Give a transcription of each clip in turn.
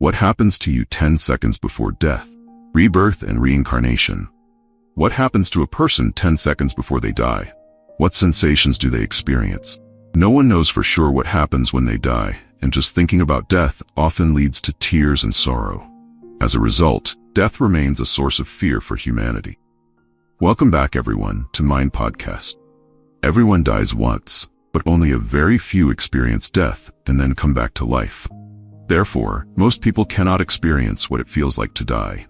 What happens to you 10 seconds before death? Rebirth and reincarnation. What happens to a person 10 seconds before they die? What sensations do they experience? No one knows for sure what happens when they die, and just thinking about death often leads to tears and sorrow. As a result, death remains a source of fear for humanity. Welcome back, everyone, to Mind Podcast. Everyone dies once, but only a very few experience death and then come back to life. Therefore, most people cannot experience what it feels like to die.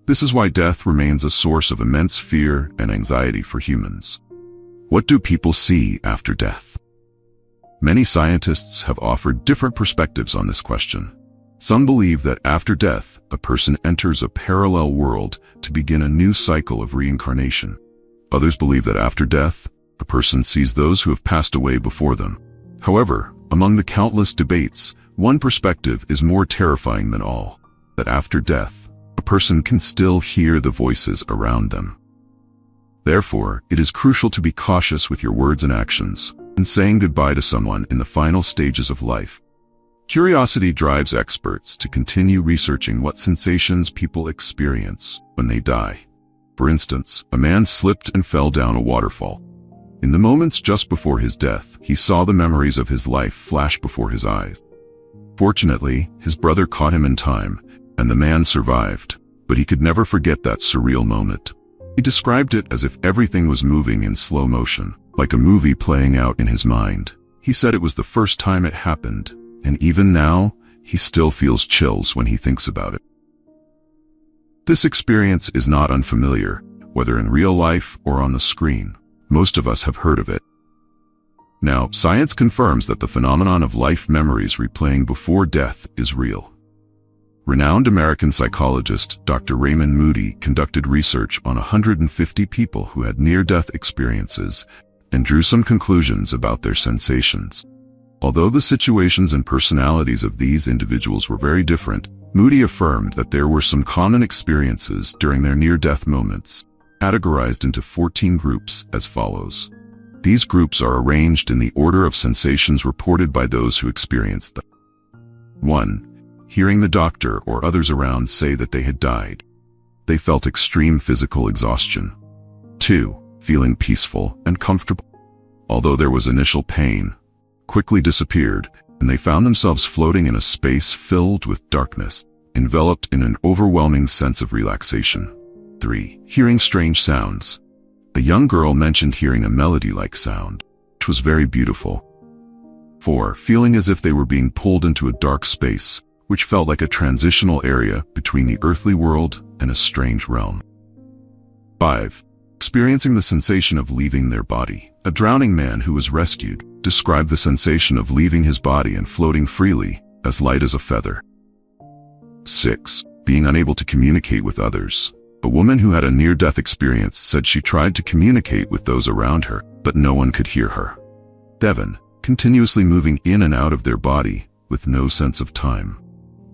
This is why death remains a source of immense fear and anxiety for humans. What do people see after death? Many scientists have offered different perspectives on this question. Some believe that after death, a person enters a parallel world to begin a new cycle of reincarnation. Others believe that after death, a person sees those who have passed away before them. However, among the countless debates, one perspective is more terrifying than all, that after death, a person can still hear the voices around them. Therefore, it is crucial to be cautious with your words and actions, and saying goodbye to someone in the final stages of life. Curiosity drives experts to continue researching what sensations people experience when they die. For instance, a man slipped and fell down a waterfall. In the moments just before his death, he saw the memories of his life flash before his eyes. Fortunately, his brother caught him in time, and the man survived, but he could never forget that surreal moment. He described it as if everything was moving in slow motion, like a movie playing out in his mind. He said it was the first time it happened, and even now, he still feels chills when he thinks about it. This experience is not unfamiliar, whether in real life or on the screen. Most of us have heard of it. Now, science confirms that the phenomenon of life memories replaying before death is real. Renowned American psychologist Dr. Raymond Moody conducted research on 150 people who had near-death experiences and drew some conclusions about their sensations. Although the situations and personalities of these individuals were very different, Moody affirmed that there were some common experiences during their near-death moments, categorized into 14 groups as follows. These groups are arranged in the order of sensations reported by those who experienced them. 1. Hearing the doctor or others around say that they had died. They felt extreme physical exhaustion. 2. Feeling peaceful and comfortable. Although there was initial pain, quickly disappeared, and they found themselves floating in a space filled with darkness, enveloped in an overwhelming sense of relaxation. 3. Hearing strange sounds. A young girl mentioned hearing a melody-like sound, which was very beautiful. 4. Feeling as if they were being pulled into a dark space, which felt like a transitional area between the earthly world and a strange realm. 5. Experiencing the sensation of leaving their body. A drowning man who was rescued described the sensation of leaving his body and floating freely, as light as a feather. 6. Being unable to communicate with others. A woman who had a near-death experience said she tried to communicate with those around her, but no one could hear her. 7. Continuously moving in and out of their body with no sense of time.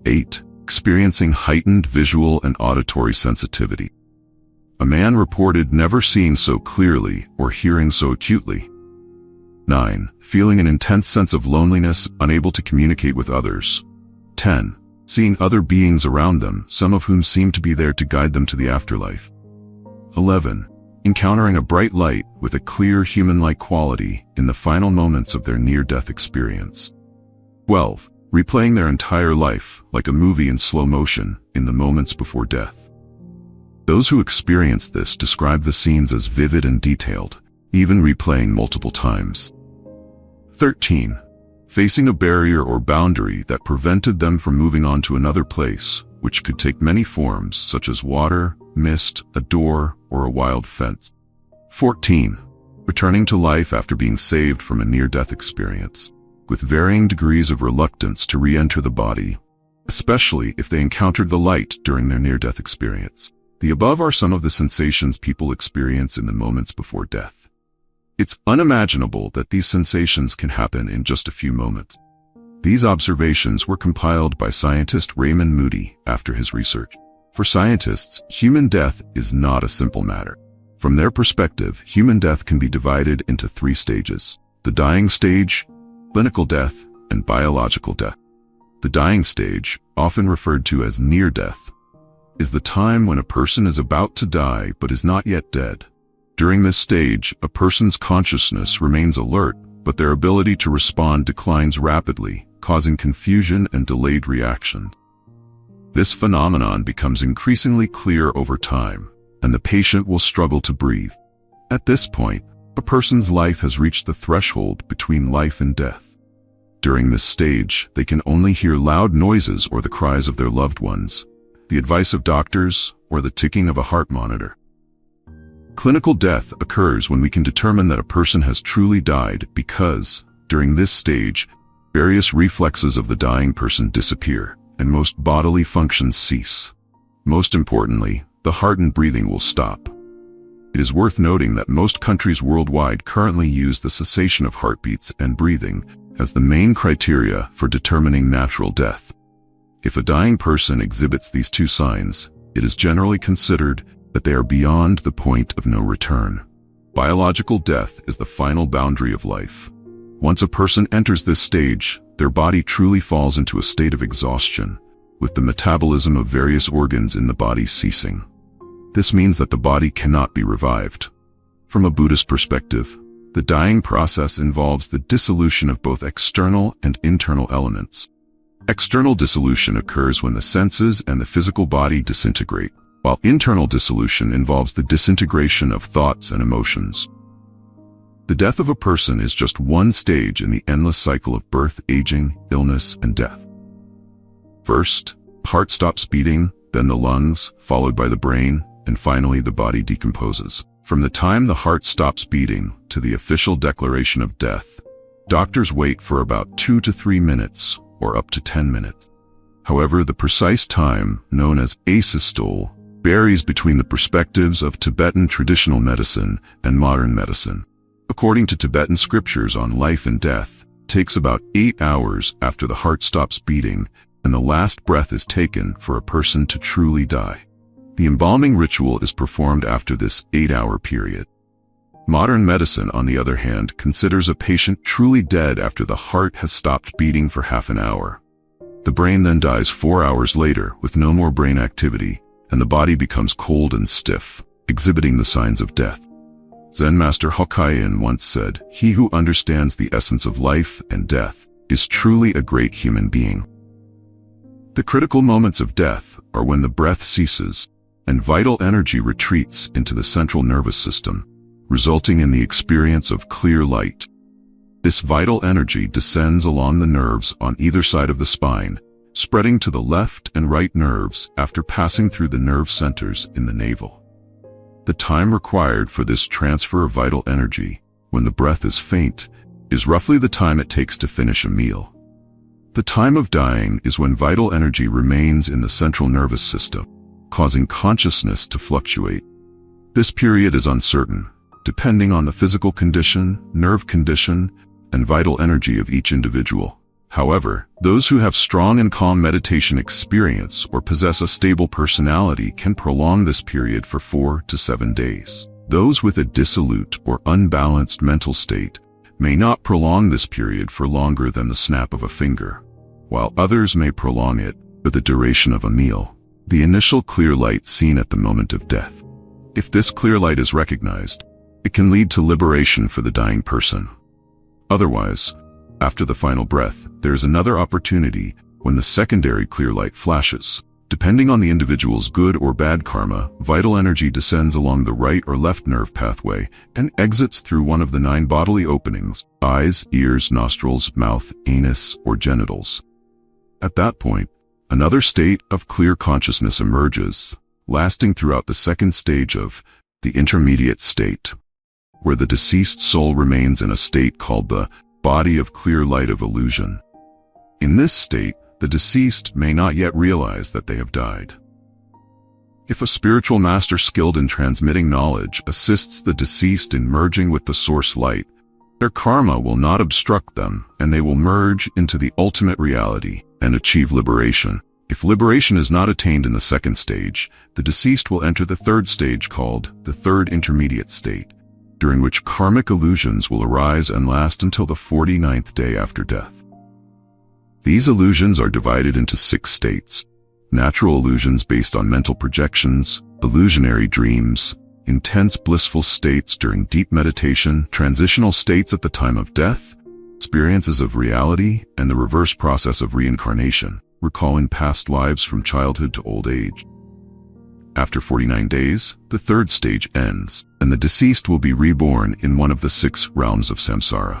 8. Experiencing heightened visual and auditory sensitivity. A man reported never seeing so clearly or hearing so acutely. 9. Feeling an intense sense of loneliness, unable to communicate with others. 10. Seeing other beings around them, some of whom seemed to be there to guide them to the afterlife. 11. Encountering a bright light with a clear human-like quality in the final moments of their near-death experience. 12. Replaying their entire life like a movie in slow motion in the moments before death. Those who experienced this describe the scenes as vivid and detailed, even replaying multiple times. 13. Facing a barrier or boundary that prevented them from moving on to another place, which could take many forms such as water, mist, a door, or a wild fence. 14. Returning to life after being saved from a near-death experience, with varying degrees of reluctance to re-enter the body, especially if they encountered the light during their near-death experience. The above are some of the sensations people experience in the moments before death. It's unimaginable that these sensations can happen in just a few moments. These observations were compiled by scientist Raymond Moody after his research. For scientists, human death is not a simple matter. From their perspective, human death can be divided into 3 stages: the dying stage, clinical death, and biological death. The dying stage, often referred to as near death, is the time when a person is about to die but is not yet dead. During this stage, a person's consciousness remains alert, but their ability to respond declines rapidly, causing confusion and delayed reaction. This phenomenon becomes increasingly clear over time, and the patient will struggle to breathe. At this point, a person's life has reached the threshold between life and death. During this stage, they can only hear loud noises or the cries of their loved ones, the advice of doctors, or the ticking of a heart monitor. Clinical death occurs when we can determine that a person has truly died because, during this stage, various reflexes of the dying person disappear, and most bodily functions cease. Most importantly, the heart and breathing will stop. It is worth noting that most countries worldwide currently use the cessation of heartbeats and breathing as the main criteria for determining natural death. If a dying person exhibits these two signs, it is generally considered that they are beyond the point of no return. Biological death is the final boundary of life. Once a person enters this stage, their body truly falls into a state of exhaustion, with the metabolism of various organs in the body ceasing. This means that the body cannot be revived. From a Buddhist perspective, the dying process involves the dissolution of both external and internal elements. External dissolution occurs when the senses and the physical body disintegrate, while internal dissolution involves the disintegration of thoughts and emotions. The death of a person is just one stage in the endless cycle of birth, aging, illness, and death. First, the heart stops beating, then the lungs, followed by the brain, and finally the body decomposes. From the time the heart stops beating to the official declaration of death, doctors wait for about 2 to 3 minutes, or up to 10 minutes. However, the precise time, known as asystole, varies between the perspectives of Tibetan traditional medicine and modern medicine. According to Tibetan scriptures on life and death, it takes about 8 hours after the heart stops beating and the last breath is taken for a person to truly die. The embalming ritual is performed after this 8-hour period. Modern medicine, on the other hand, considers a patient truly dead after the heart has stopped beating for half an hour. The brain then dies 4 hours later with no more brain activity, and the body becomes cold and stiff, exhibiting the signs of death. Zen master Hokkaiin once said, "He who understands the essence of life and death is truly a great human being." The critical moments of death are when the breath ceases and vital energy retreats into the central nervous system, resulting in the experience of clear light. This vital energy descends along the nerves on either side of the spine, spreading to the left and right nerves after passing through the nerve centers in the navel. The time required for this transfer of vital energy, when the breath is faint, is roughly the time it takes to finish a meal. The time of dying is when vital energy remains in the central nervous system, causing consciousness to fluctuate. This period is uncertain, depending on the physical condition, nerve condition, and vital energy of each individual. However, those who have strong and calm meditation experience or possess a stable personality can prolong this period for 4 to 7 days. Those with a dissolute or unbalanced mental state may not prolong this period for longer than the snap of a finger, while others may prolong it for the duration of a meal, the initial clear light seen at the moment of death. If this clear light is recognized, it can lead to liberation for the dying person. Otherwise, after the final breath, there is another opportunity when the secondary clear light flashes. Depending on the individual's good or bad karma, vital energy descends along the right or left nerve pathway and exits through one of the 9 bodily openings: eyes, ears, nostrils, mouth, anus, or genitals. At that point, another state of clear consciousness emerges, lasting throughout the second stage of the intermediate state, where the deceased soul remains in a state called the body of clear light of illusion. In this state, the deceased may not yet realize that they have died. If a spiritual master skilled in transmitting knowledge assists the deceased in merging with the source light, their karma will not obstruct them, and they will merge into the ultimate reality and achieve liberation. If liberation is not attained in the second stage, the deceased will enter the third stage called the third intermediate state, during which karmic illusions will arise and last until the 49th day after death. These illusions are divided into 6 states: natural illusions based on mental projections, illusionary dreams, intense blissful states during deep meditation, transitional states at the time of death, experiences of reality, and the reverse process of reincarnation, recalling past lives from childhood to old age. After 49 days, the 3rd stage ends, and the deceased will be reborn in one of the 6 realms of samsara.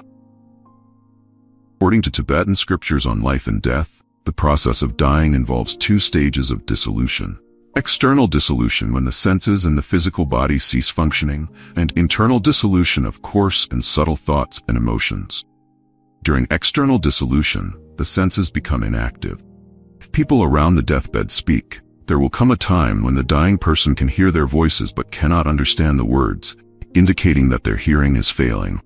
According to Tibetan scriptures on life and death, the process of dying involves 2 stages of dissolution: external dissolution, when the senses and the physical body cease functioning, and internal dissolution of coarse and subtle thoughts and emotions. During external dissolution, the senses become inactive. If people around the deathbed speak, there will come a time when the dying person can hear their voices but cannot understand the words, indicating that their hearing is failing.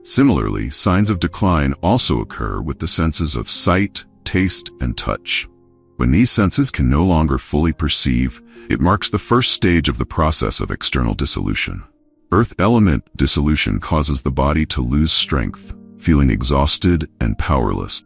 Similarly, signs of decline also occur with the senses of sight, taste, and touch. When these senses can no longer fully perceive, it marks the 1st stage of the process of external dissolution. Earth element dissolution causes the body to lose strength, feeling exhausted and powerless,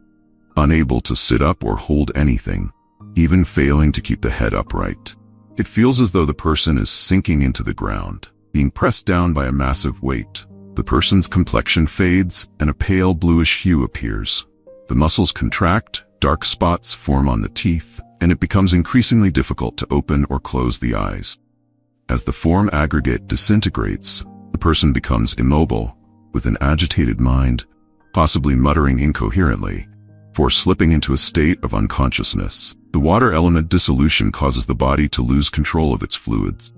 unable to sit up or hold anything, even failing to keep the head upright. It feels as though the person is sinking into the ground, being pressed down by a massive weight. The person's complexion fades and a pale bluish hue appears. The muscles contract, dark spots form on the teeth, and it becomes increasingly difficult to open or close the eyes. As the form aggregate disintegrates, the person becomes immobile, with an agitated mind, possibly muttering incoherently, before slipping into a state of unconsciousness. The water element dissolution causes the body to lose control of its fluids.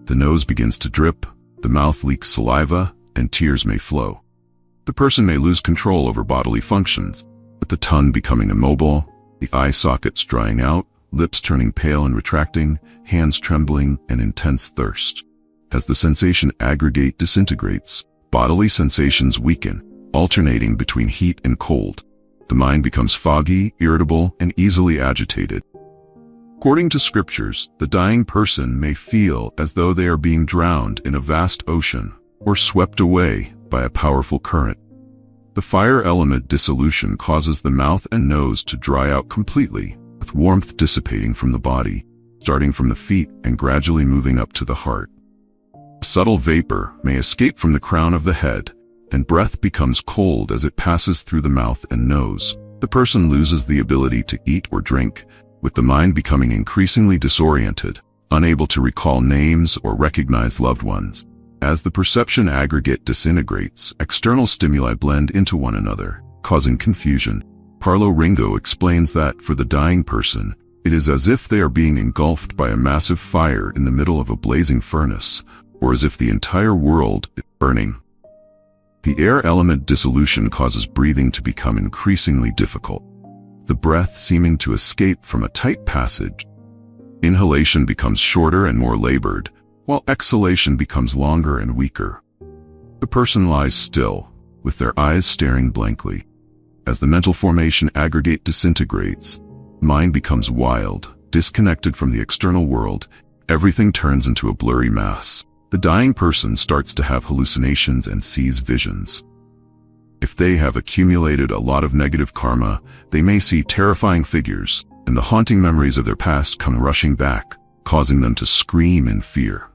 The nose begins to drip, the mouth leaks saliva, and tears may flow. The person may lose control over bodily functions, with the tongue becoming immobile, the eye sockets drying out, lips turning pale and retracting, hands trembling, and intense thirst. As the sensation aggregate disintegrates, bodily sensations weaken, alternating between heat and cold. The mind becomes foggy, irritable, and easily agitated. According to scriptures, the dying person may feel as though they are being drowned in a vast ocean, or swept away by a powerful current. The fire element dissolution causes the mouth and nose to dry out completely, with warmth dissipating from the body, starting from the feet and gradually moving up to the heart. A subtle vapor may escape from the crown of the head, and breath becomes cold as it passes through the mouth and nose. The person loses the ability to eat or drink, with the mind becoming increasingly disoriented, unable to recall names or recognize loved ones. As the perception aggregate disintegrates, external stimuli blend into one another, causing confusion. Carlo Ringo explains that, for the dying person, it is as if they are being engulfed by a massive fire in the middle of a blazing furnace, or as if the entire world is burning. The air element dissolution causes breathing to become increasingly difficult, the breath seeming to escape from a tight passage. Inhalation becomes shorter and more labored, while exhalation becomes longer and weaker. The person lies still, with their eyes staring blankly. As the mental formation aggregate disintegrates, mind becomes wild, disconnected from the external world. Everything turns into a blurry mass. The dying person starts to have hallucinations and sees visions. If they have accumulated a lot of negative karma, they may see terrifying figures, and the haunting memories of their past come rushing back, causing them to scream in fear.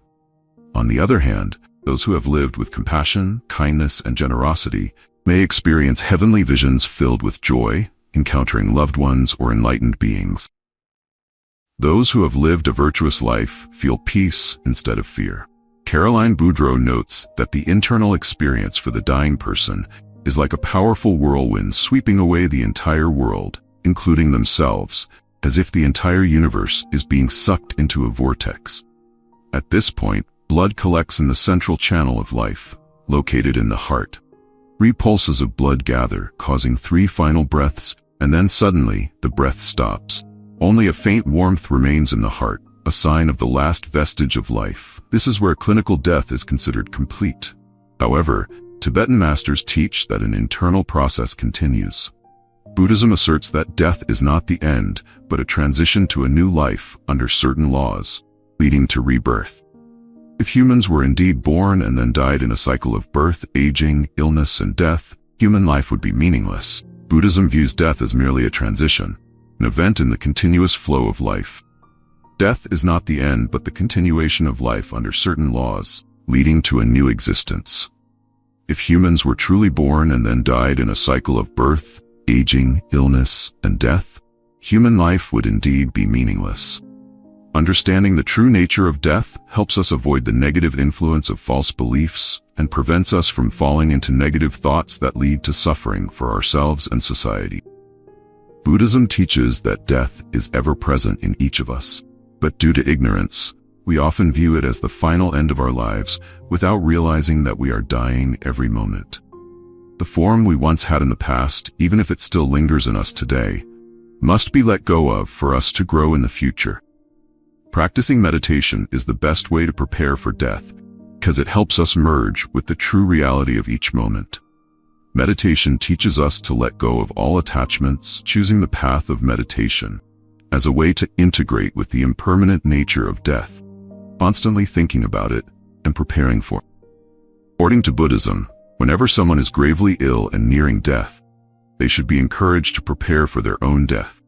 On the other hand, those who have lived with compassion, kindness, and generosity may experience heavenly visions filled with joy, encountering loved ones or enlightened beings. Those who have lived a virtuous life feel peace instead of fear. Caroline Boudreau notes that the internal experience for the dying person is like a powerful whirlwind sweeping away the entire world, including themselves, as if the entire universe is being sucked into a vortex. At this point, blood collects in the central channel of life, located in the heart. 3 pulses of blood gather, causing 3 final breaths, and then suddenly, the breath stops. Only a faint warmth remains in the heart, a sign of the last vestige of life. This is where clinical death is considered complete. However, Tibetan masters teach that an internal process continues. Buddhism asserts that death is not the end, but a transition to a new life under certain laws, leading to rebirth. If humans were indeed born and then died in a cycle of birth, aging, illness, and death, human life would be meaningless. Buddhism views death as merely a transition, an event in the continuous flow of life. Death is not the end, but the continuation of life under certain laws, leading to a new existence. If humans were truly born and then died in a cycle of birth, aging, illness, and death, human life would indeed be meaningless. Understanding the true nature of death helps us avoid the negative influence of false beliefs and prevents us from falling into negative thoughts that lead to suffering for ourselves and society. Buddhism teaches that death is ever present in each of us, but due to ignorance, we often view it as the final end of our lives without realizing that we are dying every moment. The form we once had in the past, even if it still lingers in us today, must be let go of for us to grow in the future. Practicing meditation is the best way to prepare for death because it helps us merge with the true reality of each moment. Meditation teaches us to let go of all attachments, choosing the path of meditation as a way to integrate with the impermanent nature of death, constantly thinking about it and preparing for it. According to Buddhism, whenever someone is gravely ill and nearing death, they should be encouraged to prepare for their own death.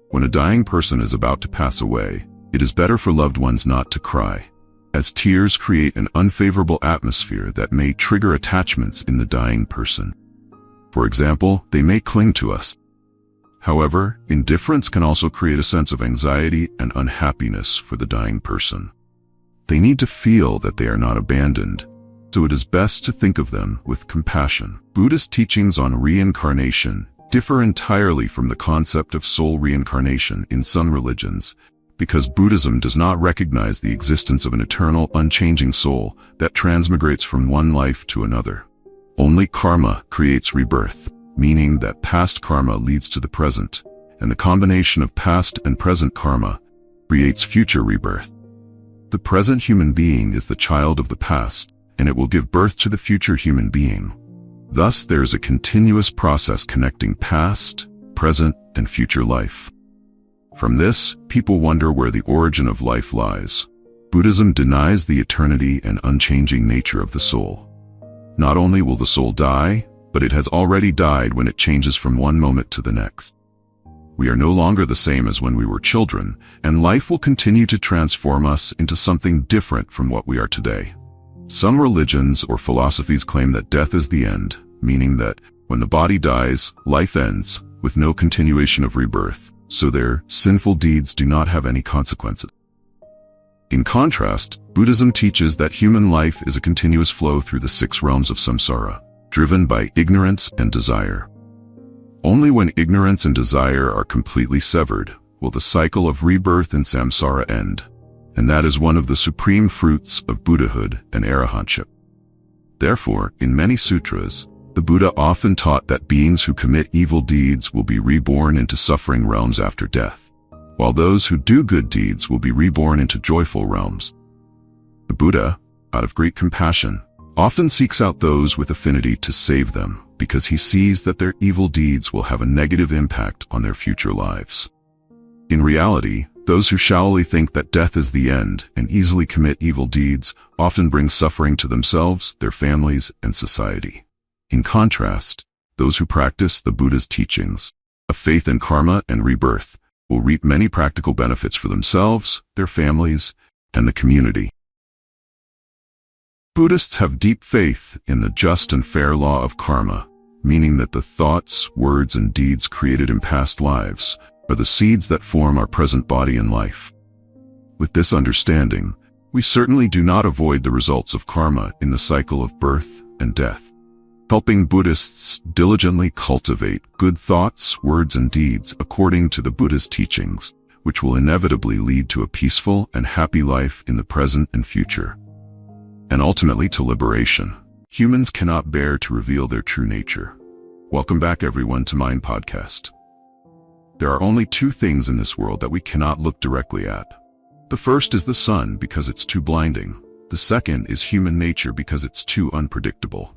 When a dying person is about to pass away, it is better for loved ones not to cry, as tears create an unfavorable atmosphere that may trigger attachments in the dying person. For example, they may cling to us. However, indifference can also create a sense of anxiety and unhappiness for the dying person. They need to feel that they are not abandoned, so it is best to think of them with compassion. Buddhist teachings on reincarnation differ entirely from the concept of soul reincarnation in some religions, because Buddhism does not recognize the existence of an eternal, unchanging soul that transmigrates from one life to another. Only karma creates rebirth, meaning that past karma leads to the present, and the combination of past and present karma creates future rebirth. The present human being is the child of the past, and it will give birth to the future human being. Thus, there is a continuous process connecting past, present, and future life. From this, people wonder where the origin of life lies. Buddhism denies the eternity and unchanging nature of the soul. Not only will the soul die, but it has already died when it changes from one moment to the next. We are no longer the same as when we were children, and life will continue to transform us into something different from what we are today. Some religions or philosophies claim that death is the end, meaning that when the body dies, life ends, with no continuation of rebirth, so their sinful deeds do not have any consequences. In contrast, Buddhism teaches that human life is a continuous flow through the 6 realms of samsara, driven by ignorance and desire. Only when ignorance and desire are completely severed will the cycle of rebirth in samsara end, and that is one of the supreme fruits of Buddhahood and arahantship. Therefore, in many sutras, the Buddha often taught that beings who commit evil deeds will be reborn into suffering realms after death, while those who do good deeds will be reborn into joyful realms. The Buddha, out of great compassion, often seeks out those with affinity to save them because he sees that their evil deeds will have a negative impact on their future lives. In reality, those who shallowly think that death is the end and easily commit evil deeds often bring suffering to themselves, their families, and society. In contrast, those who practice the Buddha's teachings of faith in karma and rebirth will reap many practical benefits for themselves, their families, and the community. Buddhists have deep faith in the just and fair law of karma, meaning that the thoughts, words, and deeds created in past lives are the seeds that form our present body and life. With this understanding, we certainly do not avoid the results of karma in the cycle of birth and death. Helping Buddhists diligently cultivate good thoughts, words, and deeds according to the Buddha's teachings, which will inevitably lead to a peaceful and happy life in the present and future, and ultimately to liberation. Humans cannot bear to reveal their true nature. Welcome back, everyone, to Mind Podcast. There are only 2 things in this world that we cannot look directly at. The first is the sun because it's too blinding. The second is human nature because it's too unpredictable.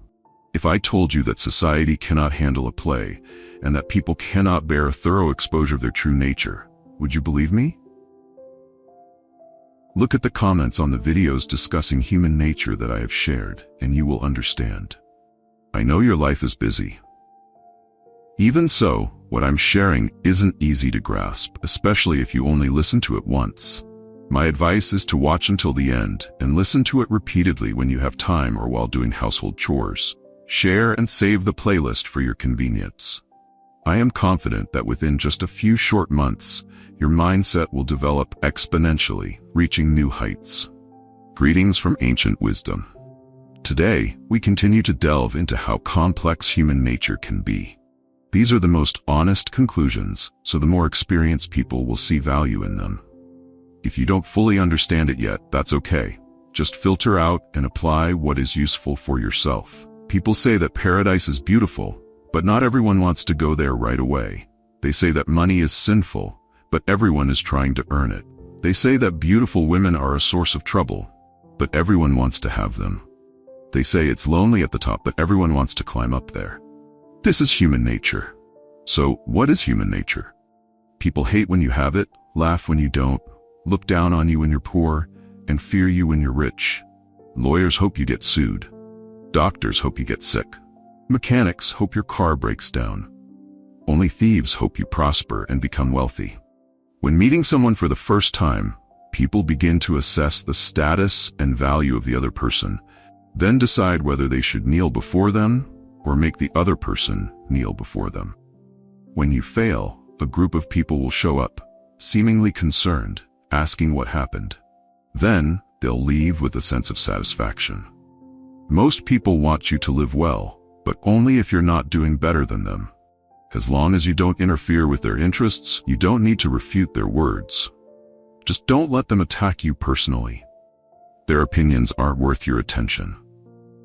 If I told you that society cannot handle a play and that people cannot bear a thorough exposure of their true nature, would you believe me? Look at the comments on the videos discussing human nature that I have shared, and you will understand. I know your life is busy. Even so, what I'm sharing isn't easy to grasp, especially if you only listen to it once. My advice is to watch until the end and listen to it repeatedly when you have time or while doing household chores. Share and save the playlist for your convenience. I am confident that within just a few short months, your mindset will develop exponentially, reaching new heights. Greetings from ancient wisdom. Today, we continue to delve into how complex human nature can be. These are the most honest conclusions, so the more experienced people will see value in them. If you don't fully understand it yet, that's okay. Just filter out and apply what is useful for yourself. People say that paradise is beautiful, but not everyone wants to go there right away. They say that money is sinful, but everyone is trying to earn it. They say that beautiful women are a source of trouble, but everyone wants to have them. They say it's lonely at the top, but everyone wants to climb up there. This is human nature. So, what is human nature? People hate when you have it, laugh when you don't, look down on you when you're poor, and fear you when you're rich. Lawyers hope you get sued. Doctors hope you get sick. Mechanics hope your car breaks down. Only thieves hope you prosper and become wealthy. When meeting someone for the first time, people begin to assess the status and value of the other person, then decide whether they should kneel before them or make the other person kneel before them. When you fail, a group of people will show up, seemingly concerned, asking what happened. Then, they'll leave with a sense of satisfaction. Most people want you to live well, but only if you're not doing better than them. As long as you don't interfere with their interests, you don't need to refute their words. Just don't let them attack you personally. Their opinions aren't worth your attention.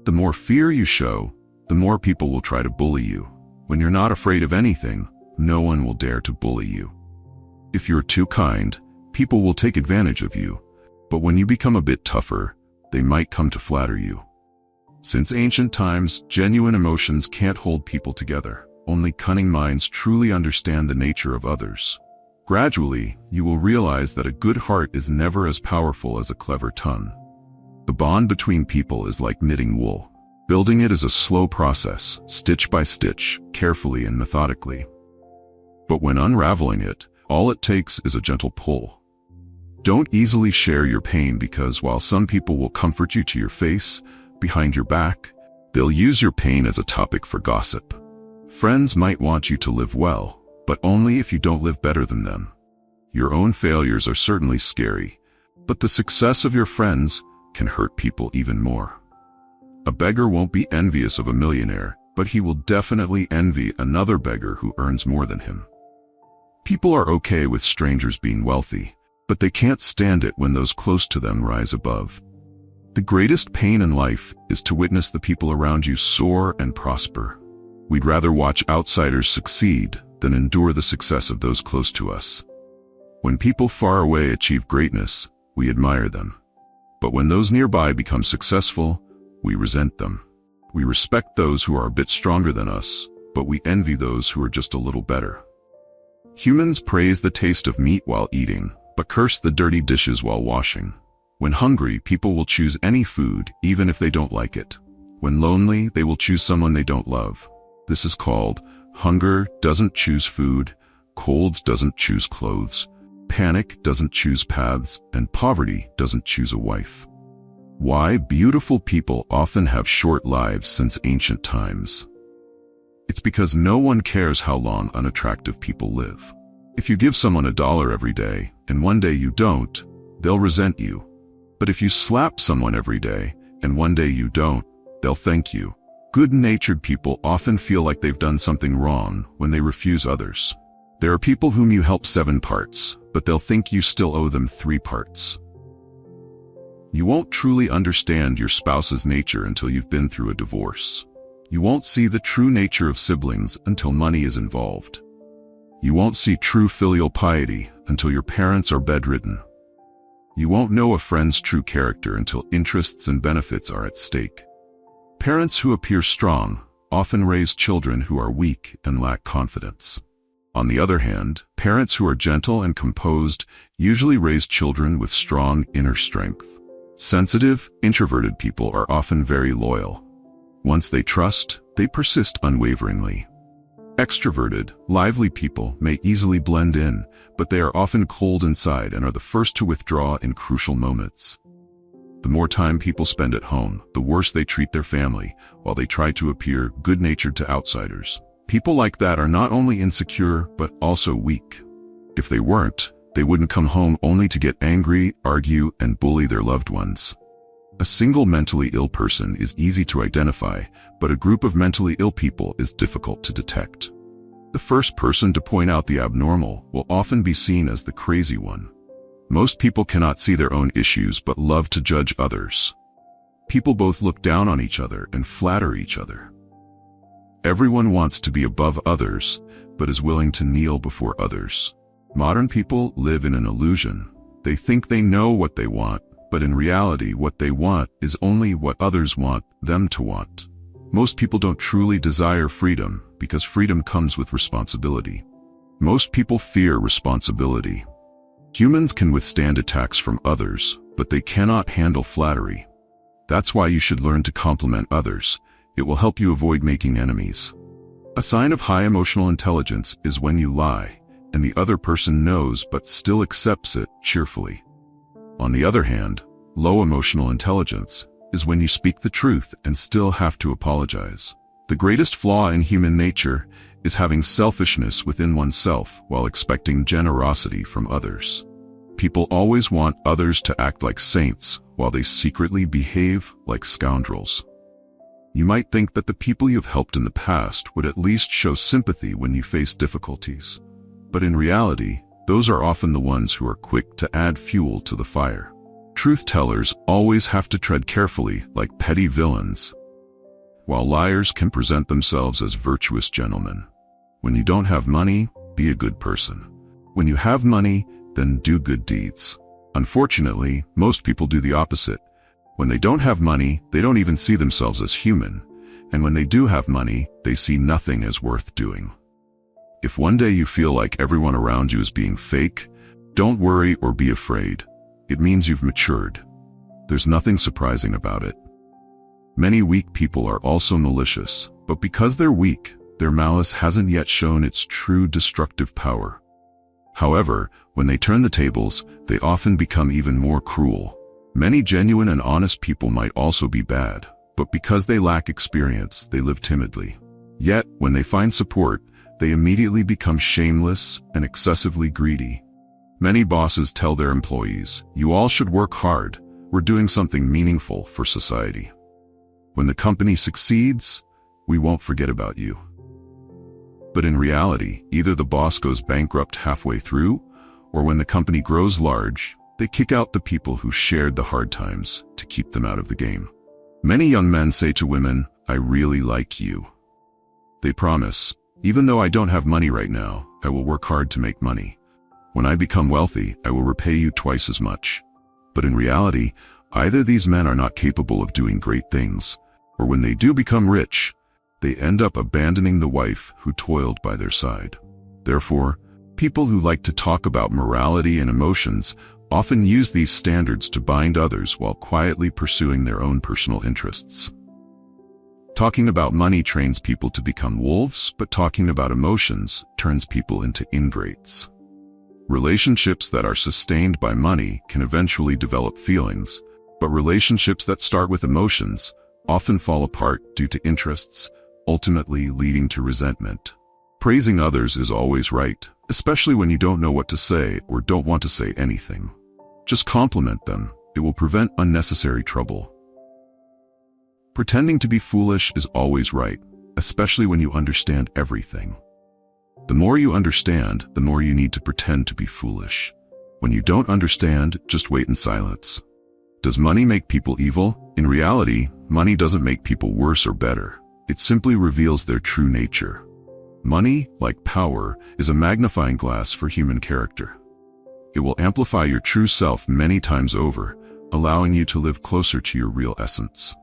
The more fear you show, the more people will try to bully you. When you're not afraid of anything, no one will dare to bully you. If you're too kind, people will take advantage of you, but when you become a bit tougher, they might come to flatter you. Since ancient times, genuine emotions can't hold people together. Only cunning minds truly understand the nature of others. Gradually, you will realize that a good heart is never as powerful as a clever tongue. The bond between people is like knitting wool. Building it is a slow process, stitch by stitch, carefully and methodically. But when unraveling it, all it takes is a gentle pull. Don't easily share your pain because while some people will comfort you to your face, behind your back, they'll use your pain as a topic for gossip. Friends might want you to live well, but only if you don't live better than them. Your own failures are certainly scary, but the success of your friends can hurt people even more. A beggar won't be envious of a millionaire, but he will definitely envy another beggar who earns more than him. People are okay with strangers being wealthy, but they can't stand it when those close to them rise above. The greatest pain in life is to witness the people around you soar and prosper. We'd rather watch outsiders succeed than endure the success of those close to us. When people far away achieve greatness, we admire them. But when those nearby become successful, we resent them. We respect those who are a bit stronger than us, but we envy those who are just a little better. Humans praise the taste of meat while eating, but curse the dirty dishes while washing. When hungry, people will choose any food, even if they don't like it. When lonely, they will choose someone they don't love. This is called hunger doesn't choose food, cold doesn't choose clothes, panic doesn't choose paths, and poverty doesn't choose a wife. Why beautiful people often have short lives since ancient times. It's because no one cares how long unattractive people live. If you give someone $1 every day, and one day you don't, they'll resent you. But if you slap someone every day, and one day you don't, they'll thank you. Good-natured people often feel like they've done something wrong when they refuse others. There are people whom you help 7 parts, but they'll think you still owe them 3 parts. You won't truly understand your spouse's nature until you've been through a divorce. You won't see the true nature of siblings until money is involved. You won't see true filial piety until your parents are bedridden. You won't know a friend's true character until interests and benefits are at stake. Parents who appear strong often raise children who are weak and lack confidence. On the other hand, parents who are gentle and composed usually raise children with strong inner strength. Sensitive, introverted people are often very loyal. Once they trust, they persist unwaveringly. Extroverted, lively people may easily blend in, but they are often cold inside and are the first to withdraw in crucial moments. The more time people spend at home, the worse they treat their family, while they try to appear good-natured to outsiders. People like that are not only insecure, but also weak. If they weren't, they wouldn't come home only to get angry, argue, and bully their loved ones. A single mentally ill person is easy to identify, but a group of mentally ill people is difficult to detect. The first person to point out the abnormal will often be seen as the crazy one. Most people cannot see their own issues but love to judge others. People both look down on each other and flatter each other. Everyone wants to be above others, but is willing to kneel before others. Modern people live in an illusion. They think they know what they want, but in reality what they want is only what others want them to want. Most people don't truly desire freedom because freedom comes with responsibility. Most people fear responsibility. Humans can withstand attacks from others, but they cannot handle flattery. That's why you should learn to compliment others. It will help you avoid making enemies. A sign of high emotional intelligence is when you lie, and the other person knows but still accepts it cheerfully. On the other hand, low emotional intelligence is when you speak the truth and still have to apologize. The greatest flaw in human nature is having selfishness within oneself while expecting generosity from others. People always want others to act like saints while they secretly behave like scoundrels. You might think that the people you've helped in the past would at least show sympathy when you face difficulties. But in reality, those are often the ones who are quick to add fuel to the fire. Truth-tellers always have to tread carefully like petty villains, while liars can present themselves as virtuous gentlemen. When you don't have money, be a good person. When you have money, then do good deeds. Unfortunately, most people do the opposite. When they don't have money, they don't even see themselves as human. And when they do have money, they see nothing as worth doing. If one day you feel like everyone around you is being fake, don't worry or be afraid. It means you've matured. There's nothing surprising about it. Many weak people are also malicious, but because they're weak, their malice hasn't yet shown its true destructive power. However, when they turn the tables, they often become even more cruel. Many genuine and honest people might also be bad, but because they lack experience, they live timidly. Yet, when they find support, they immediately become shameless and excessively greedy. Many bosses tell their employees, "You all should work hard. We're doing something meaningful for society." When the company succeeds, we won't forget about you. But in reality, either the boss goes bankrupt halfway through, or when the company grows large, they kick out the people who shared the hard times to keep them out of the game. Many young men say to women, "I really like you." They promise, "Even though I don't have money right now, I will work hard to make money. When I become wealthy, I will repay you twice as much." But in reality, either these men are not capable of doing great things, or when they do become rich, they end up abandoning the wife who toiled by their side. Therefore, people who like to talk about morality and emotions often use these standards to bind others while quietly pursuing their own personal interests. Talking about money trains people to become wolves, but talking about emotions turns people into ingrates. Relationships that are sustained by money can eventually develop feelings, but relationships that start with emotions often fall apart due to interests, ultimately leading to resentment. Praising others is always right, especially when you don't know what to say or don't want to say anything. Just compliment them. It will prevent unnecessary trouble. Pretending to be foolish is always right, especially when you understand everything. The more you understand, the more you need to pretend to be foolish. When you don't understand, just wait in silence. Does money make people evil? In reality, money doesn't make people worse or better. It simply reveals their true nature. Money, like power, is a magnifying glass for human character. It will amplify your true self many times over, allowing you to live closer to your real essence.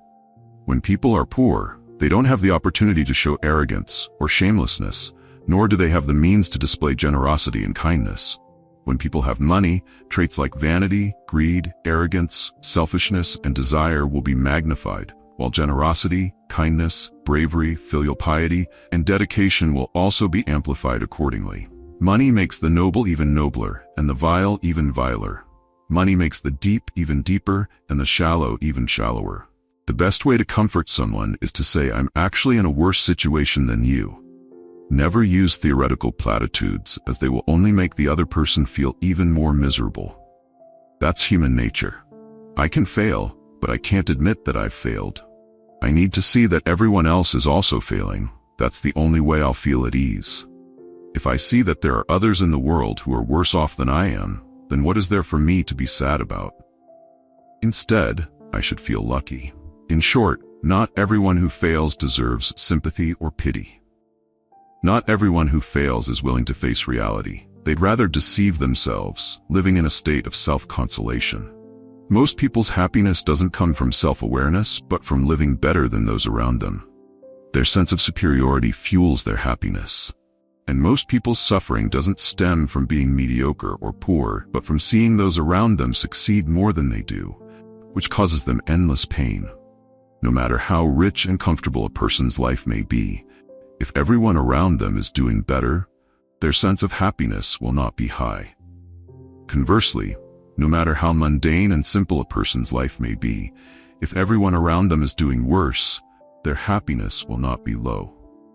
When people are poor, they don't have the opportunity to show arrogance or shamelessness, nor do they have the means to display generosity and kindness. When people have money, traits like vanity, greed, arrogance, selfishness, and desire will be magnified, while generosity, kindness, bravery, filial piety, and dedication will also be amplified accordingly. Money makes the noble even nobler, and the vile even viler. Money makes the deep even deeper, and the shallow even shallower. The best way to comfort someone is to say, "I'm actually in a worse situation than you." Never use theoretical platitudes, as they will only make the other person feel even more miserable. That's human nature. I can fail, but I can't admit that I've failed. I need to see that everyone else is also failing. That's the only way I'll feel at ease. If I see that there are others in the world who are worse off than I am, then what is there for me to be sad about? Instead, I should feel lucky. In short, not everyone who fails deserves sympathy or pity. Not everyone who fails is willing to face reality. They'd rather deceive themselves, living in a state of self-consolation. Most people's happiness doesn't come from self-awareness, but from living better than those around them. Their sense of superiority fuels their happiness. And most people's suffering doesn't stem from being mediocre or poor, but from seeing those around them succeed more than they do, which causes them endless pain. No matter how rich and comfortable a person's life may be, if everyone around them is doing better, their sense of happiness will not be high. Conversely, no matter how mundane and simple a person's life may be, if everyone around them is doing worse, their happiness will not be low.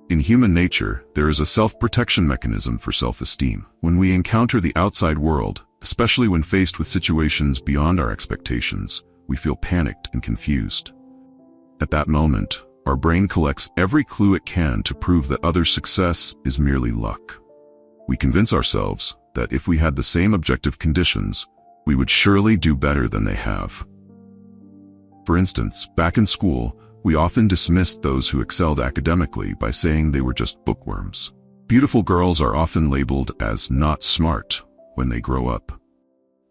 In human nature, there is a self-protection mechanism for self-esteem. When we encounter the outside world, especially when faced with situations beyond our expectations, we feel panicked and confused. At that moment, our brain collects every clue it can to prove that others' success is merely luck. We convince ourselves that if we had the same objective conditions, we would surely do better than they have. For instance, back in school, we often dismissed those who excelled academically by saying they were just bookworms. Beautiful girls are often labeled as not smart when they grow up.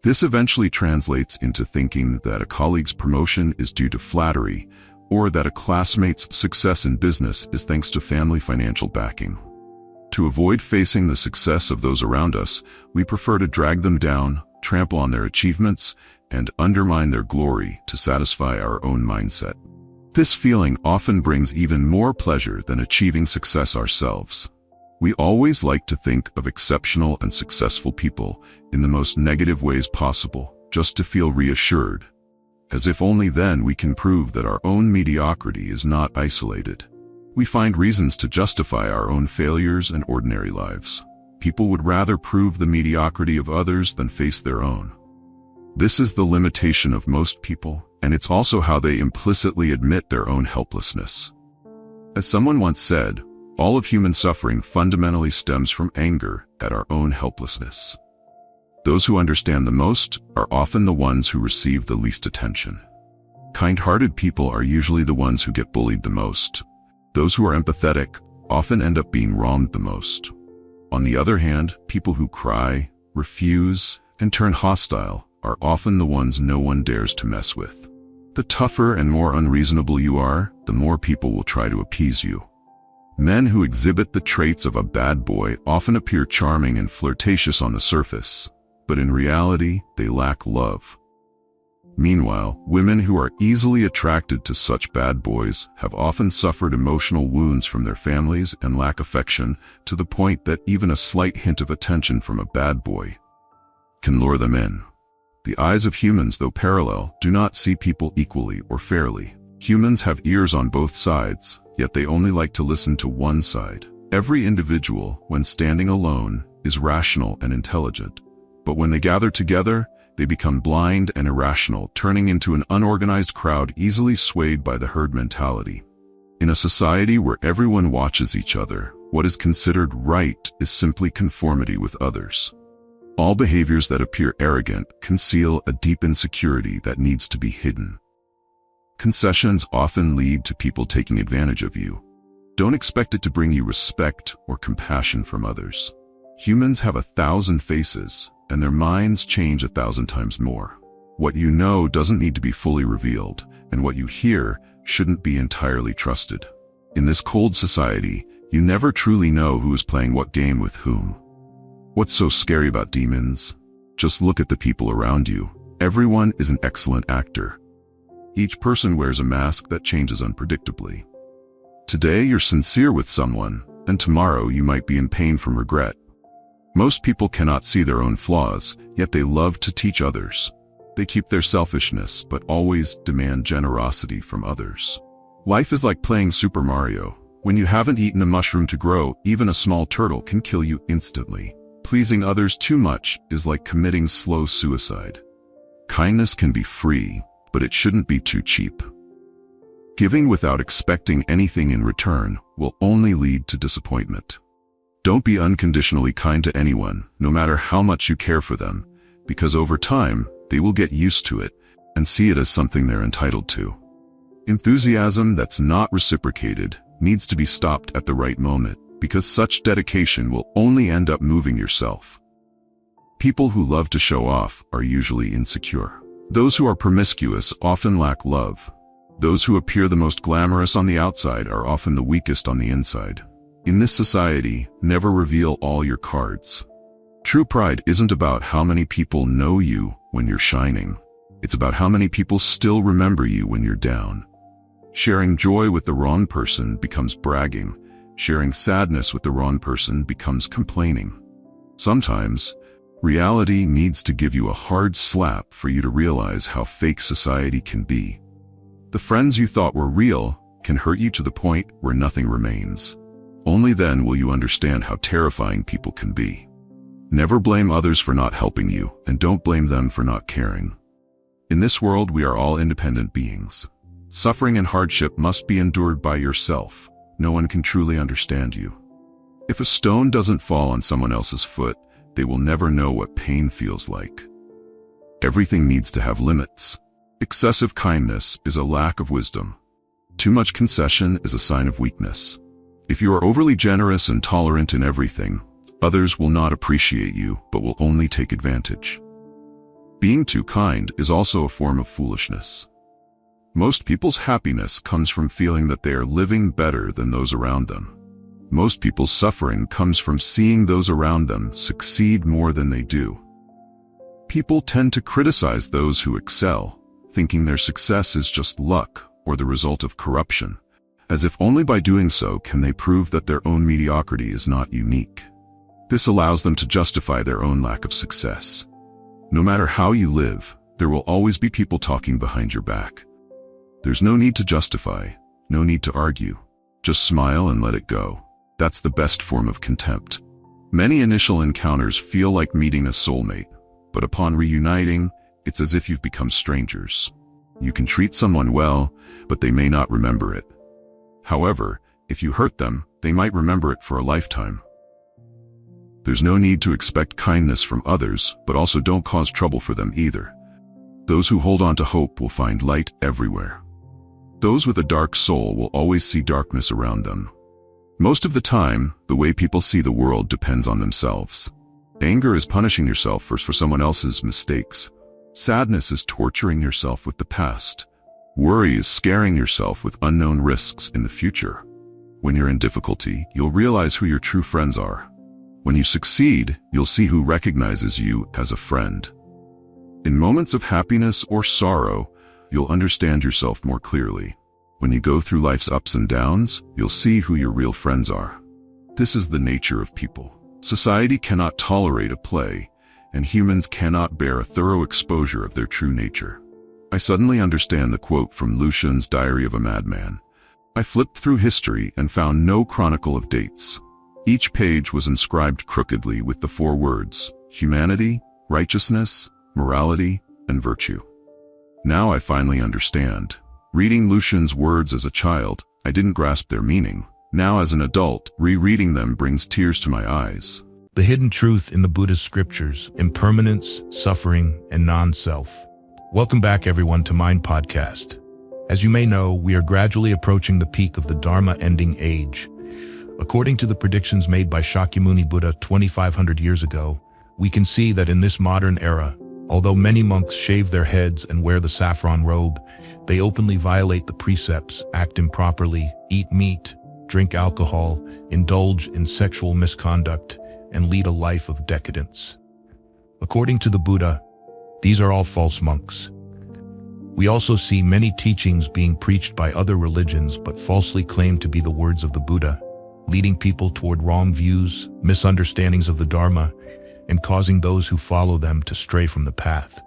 This eventually translates into thinking that a colleague's promotion is due to flattery, or that a classmate's success in business is thanks to family financial backing. To avoid facing the success of those around us, we prefer to drag them down, trample on their achievements, and undermine their glory to satisfy our own mindset. This feeling often brings even more pleasure than achieving success ourselves. We always like to think of exceptional and successful people in the most negative ways possible, just to feel reassured, as if only then we can prove that our own mediocrity is not isolated. We find reasons to justify our own failures and ordinary lives. People would rather prove the mediocrity of others than face their own. This is the limitation of most people, and it's also how they implicitly admit their own helplessness. As someone once said, all of human suffering fundamentally stems from anger at our own helplessness. Those who understand the most are often the ones who receive the least attention. Kind-hearted people are usually the ones who get bullied the most. Those who are empathetic often end up being wronged the most. On the other hand, people who cry, refuse, and turn hostile are often the ones no one dares to mess with. The tougher and more unreasonable you are, the more people will try to appease you. Men who exhibit the traits of a bad boy often appear charming and flirtatious on the surface, but in reality, they lack love. Meanwhile, women who are easily attracted to such bad boys have often suffered emotional wounds from their families and lack affection, to the point that even a slight hint of attention from a bad boy can lure them in. The eyes of humans, though parallel, do not see people equally or fairly. Humans have ears on both sides, yet they only like to listen to one side. Every individual, when standing alone, is rational and intelligent. But when they gather together, they become blind and irrational, turning into an unorganized crowd easily swayed by the herd mentality. In a society where everyone watches each other, what is considered right is simply conformity with others. All behaviors that appear arrogant conceal a deep insecurity that needs to be hidden. Concessions often lead to people taking advantage of you. Don't expect it to bring you respect or compassion from others. Humans have 1,000 faces, and their minds change 1,000 times more. What you know doesn't need to be fully revealed, and what you hear shouldn't be entirely trusted. In this cold society, you never truly know who is playing what game with whom. What's so scary about demons? Just look at the people around you. Everyone is an excellent actor. Each person wears a mask that changes unpredictably. Today you're sincere with someone, and tomorrow you might be in pain from regret. Most people cannot see their own flaws, yet they love to teach others. They keep their selfishness, but always demand generosity from others. Life is like playing Super Mario. When you haven't eaten a mushroom to grow, even a small turtle can kill you instantly. Pleasing others too much is like committing slow suicide. Kindness can be free, but it shouldn't be too cheap. Giving without expecting anything in return will only lead to disappointment. Don't be unconditionally kind to anyone, no matter how much you care for them, because over time, they will get used to it and see it as something they're entitled to. Enthusiasm that's not reciprocated needs to be stopped at the right moment, because such dedication will only end up moving yourself. People who love to show off are usually insecure. Those who are promiscuous often lack love. Those who appear the most glamorous on the outside are often the weakest on the inside. In this society, never reveal all your cards. True pride isn't about how many people know you when you're shining. It's about how many people still remember you when you're down. Sharing joy with the wrong person becomes bragging. Sharing sadness with the wrong person becomes complaining. Sometimes, reality needs to give you a hard slap for you to realize how fake society can be. The friends you thought were real can hurt you to the point where nothing remains. Only then will you understand how terrifying people can be. Never blame others for not helping you, and don't blame them for not caring. In this world, we are all independent beings. Suffering and hardship must be endured by yourself. No one can truly understand you. If a stone doesn't fall on someone else's foot, they will never know what pain feels like. Everything needs to have limits. Excessive kindness is a lack of wisdom. Too much concession is a sign of weakness. If you are overly generous and tolerant in everything, others will not appreciate you, but will only take advantage. Being too kind is also a form of foolishness. Most people's happiness comes from feeling that they are living better than those around them. Most people's suffering comes from seeing those around them succeed more than they do. People tend to criticize those who excel, thinking their success is just luck or the result of corruption, as if only by doing so can they prove that their own mediocrity is not unique. This allows them to justify their own lack of success. No matter how you live, there will always be people talking behind your back. There's no need to justify, no need to argue. Just smile and let it go. That's the best form of contempt. Many initial encounters feel like meeting a soulmate, but upon reuniting, it's as if you've become strangers. You can treat someone well, but they may not remember it. However, if you hurt them, they might remember it for a lifetime. There's no need to expect kindness from others, but also don't cause trouble for them either. Those who hold on to hope will find light everywhere. Those with a dark soul will always see darkness around them. Most of the time, the way people see the world depends on themselves. Anger is punishing yourself for someone else's mistakes. Sadness is torturing yourself with the past. Worry is scaring yourself with unknown risks in the future. When you're in difficulty, you'll realize who your true friends are. When you succeed, you'll see who recognizes you as a friend. In moments of happiness or sorrow, you'll understand yourself more clearly. When you go through life's ups and downs, you'll see who your real friends are. This is the nature of people. Society cannot tolerate a play, and humans cannot bear a thorough exposure of their true nature. I suddenly understand the quote from Lucian's Diary of a Madman. I flipped through history and found no chronicle of dates. Each page was inscribed crookedly with the 4 words: humanity, righteousness, morality, and virtue. Now I finally understand. Reading Lucian's words as a child, I didn't grasp their meaning. Now as an adult, rereading them brings tears to my eyes. The hidden truth in the Buddha's scriptures: impermanence, suffering, and non-self. Welcome back, everyone, to Mind Podcast. As you may know, we are gradually approaching the peak of the Dharma ending age. According to the predictions made by Shakyamuni Buddha 2,500 years ago, we can see that in this modern era, although many monks shave their heads and wear the saffron robe, they openly violate the precepts, act improperly, eat meat, drink alcohol, indulge in sexual misconduct, and lead a life of decadence. According to the Buddha, these are all false monks. We also see many teachings being preached by other religions but falsely claimed to be the words of the Buddha, leading people toward wrong views, misunderstandings of the Dharma, and causing those who follow them to stray from the path.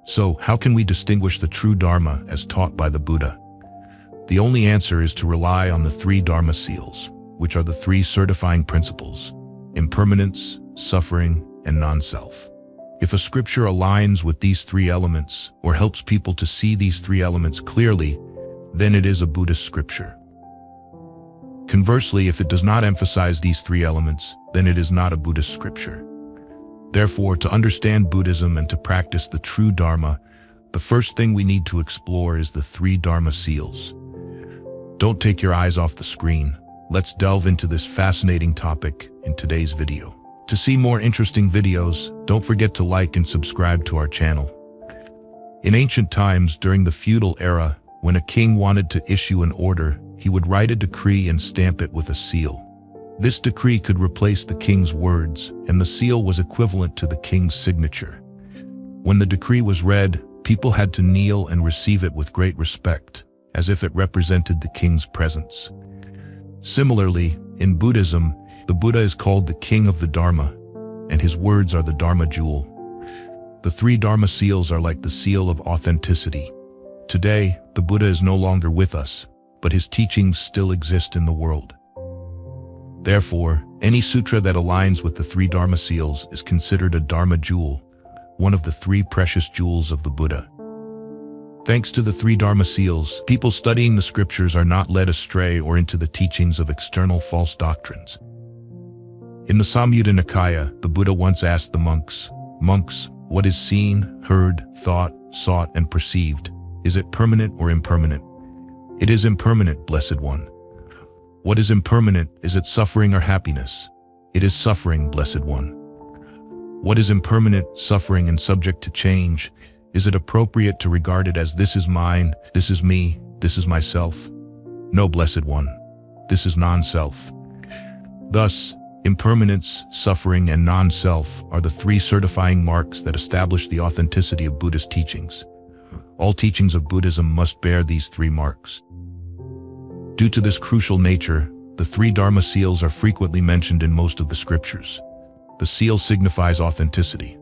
So, how can we distinguish the true Dharma as taught by the Buddha? The only answer is to rely on the three Dharma seals, which are the three certifying principles: impermanence, suffering, and non-self. If a scripture aligns with these three elements or helps people to see these three elements clearly, then it is a Buddhist scripture. Conversely, if it does not emphasize these three elements, then it is not a Buddhist scripture. Therefore, to understand Buddhism and to practice the true Dharma, the first thing we need to explore is the three Dharma seals. Don't take your eyes off the screen. Let's delve into this fascinating topic in today's video. To see more interesting videos, don't forget to like and subscribe to our channel. In ancient times, during the feudal era, when a king wanted to issue an order, he would write a decree and stamp it with a seal. This decree could replace the king's words, and the seal was equivalent to the king's signature. When the decree was read, people had to kneel and receive it with great respect, as if it represented the king's presence. Similarly, in Buddhism, the Buddha is called the king of the Dharma, and his words are the Dharma jewel. The three Dharma seals are like the seal of authenticity. Today, the Buddha is no longer with us, but his teachings still exist in the world. Therefore, any sutra that aligns with the three Dharma seals is considered a Dharma jewel, one of the three precious jewels of the Buddha. Thanks to the three Dharma seals, people studying the scriptures are not led astray or into the teachings of external false doctrines. In the Samyutta Nikaya, the Buddha once asked the monks, "Monks, what is seen, heard, thought, sought, and perceived? Is it permanent or impermanent?" "It is impermanent, Blessed One." "What is impermanent? Is it suffering or happiness?" "It is suffering, Blessed One." "What is impermanent, suffering, and subject to change? Is it appropriate to regard it as this is mine, this is me, this is myself?" "No, Blessed One. This is non-self." Thus, impermanence, suffering, and non-self are the three certifying marks that establish the authenticity of Buddhist teachings. All teachings of Buddhism must bear these three marks. Due to this crucial nature, the three Dharma seals are frequently mentioned in most of the scriptures. The seal signifies authenticity.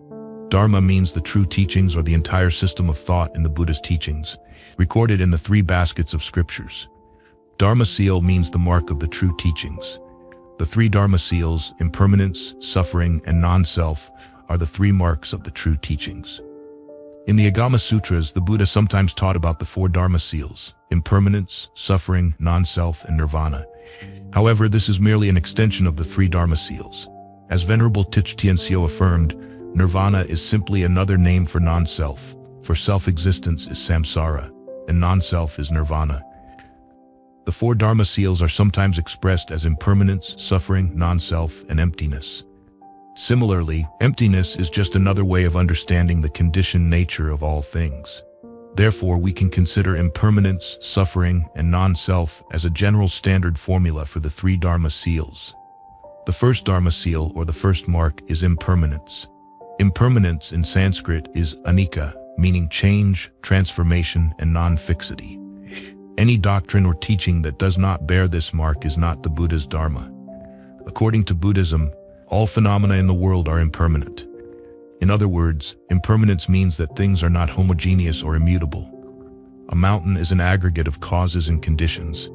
Dharma means the true teachings or the entire system of thought in the Buddha's teachings, recorded in the three baskets of scriptures. Dharma seal means the mark of the true teachings. The three Dharma seals, impermanence, suffering, and non-self, are the three marks of the true teachings. In the Agama Sutras, the Buddha sometimes taught about the four Dharma seals: impermanence, suffering, non-self, and nirvana. However, this is merely an extension of the three Dharma seals. As Venerable Thich Tianxiu affirmed, nirvana is simply another name for non-self, for self-existence is samsara, and non-self is nirvana. The four Dharma seals are sometimes expressed as impermanence, suffering, non-self, and emptiness. Similarly, emptiness is just another way of understanding the conditioned nature of all things. Therefore, we can consider impermanence, suffering, and non-self as a general standard formula for the three Dharma seals. The first Dharma seal, or the first mark, is impermanence. Impermanence in Sanskrit is anicca, meaning change, transformation, and non-fixity. Any doctrine or teaching that does not bear this mark is not the Buddha's Dharma. According to Buddhism, all phenomena in the world are impermanent. In other words, impermanence means that things are not homogeneous or immutable. A mountain is an aggregate of causes and conditions.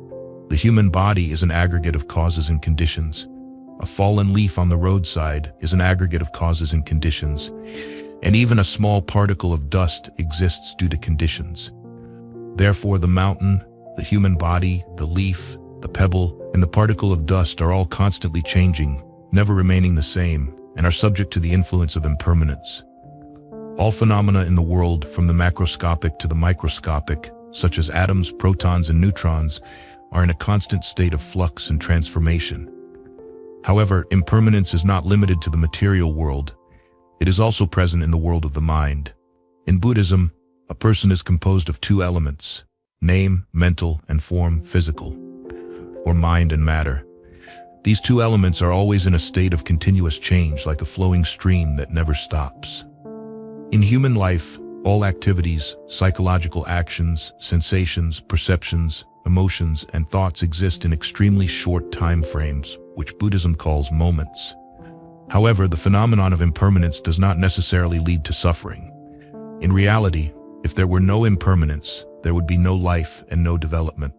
The human body is an aggregate of causes and conditions. A fallen leaf on the roadside is an aggregate of causes and conditions. And even a small particle of dust exists due to conditions. Therefore, the mountain, the human body, the leaf, the pebble, and the particle of dust are all constantly changing, never remaining the same, and are subject to the influence of impermanence. All phenomena in the world, from the macroscopic to the microscopic, such as atoms, protons, and neutrons, are in a constant state of flux and transformation. However, impermanence is not limited to the material world. It is also present in the world of the mind. In Buddhism, a person is composed of two elements: name, mental, and form, physical, or mind and matter. These two elements are always in a state of continuous change, like a flowing stream that never stops. In human life, All activities, psychological actions, sensations, perceptions, emotions, and thoughts exist in extremely short time frames, which Buddhism calls moments. However, the phenomenon of impermanence does not necessarily lead to suffering. In reality, if there were no impermanence, there would be no life and no development.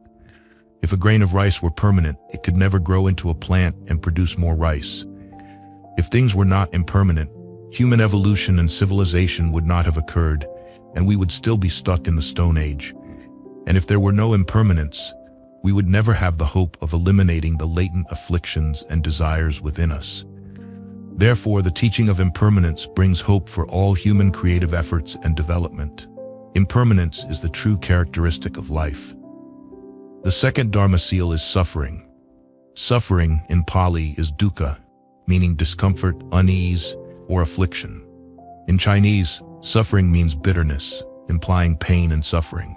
If a grain of rice were permanent, it could never grow into a plant and produce more rice. If things were not impermanent, human evolution and civilization would not have occurred, and we would still be stuck in the Stone Age. And if there were no impermanence, we would never have the hope of eliminating the latent afflictions and desires within us. Therefore, the teaching of impermanence brings hope for all human creative efforts and development. Impermanence is the true characteristic of life. The second Dharma seal is suffering. Suffering, in Pali, is dukkha, meaning discomfort, unease, or affliction. In Chinese, suffering means bitterness, implying pain and suffering.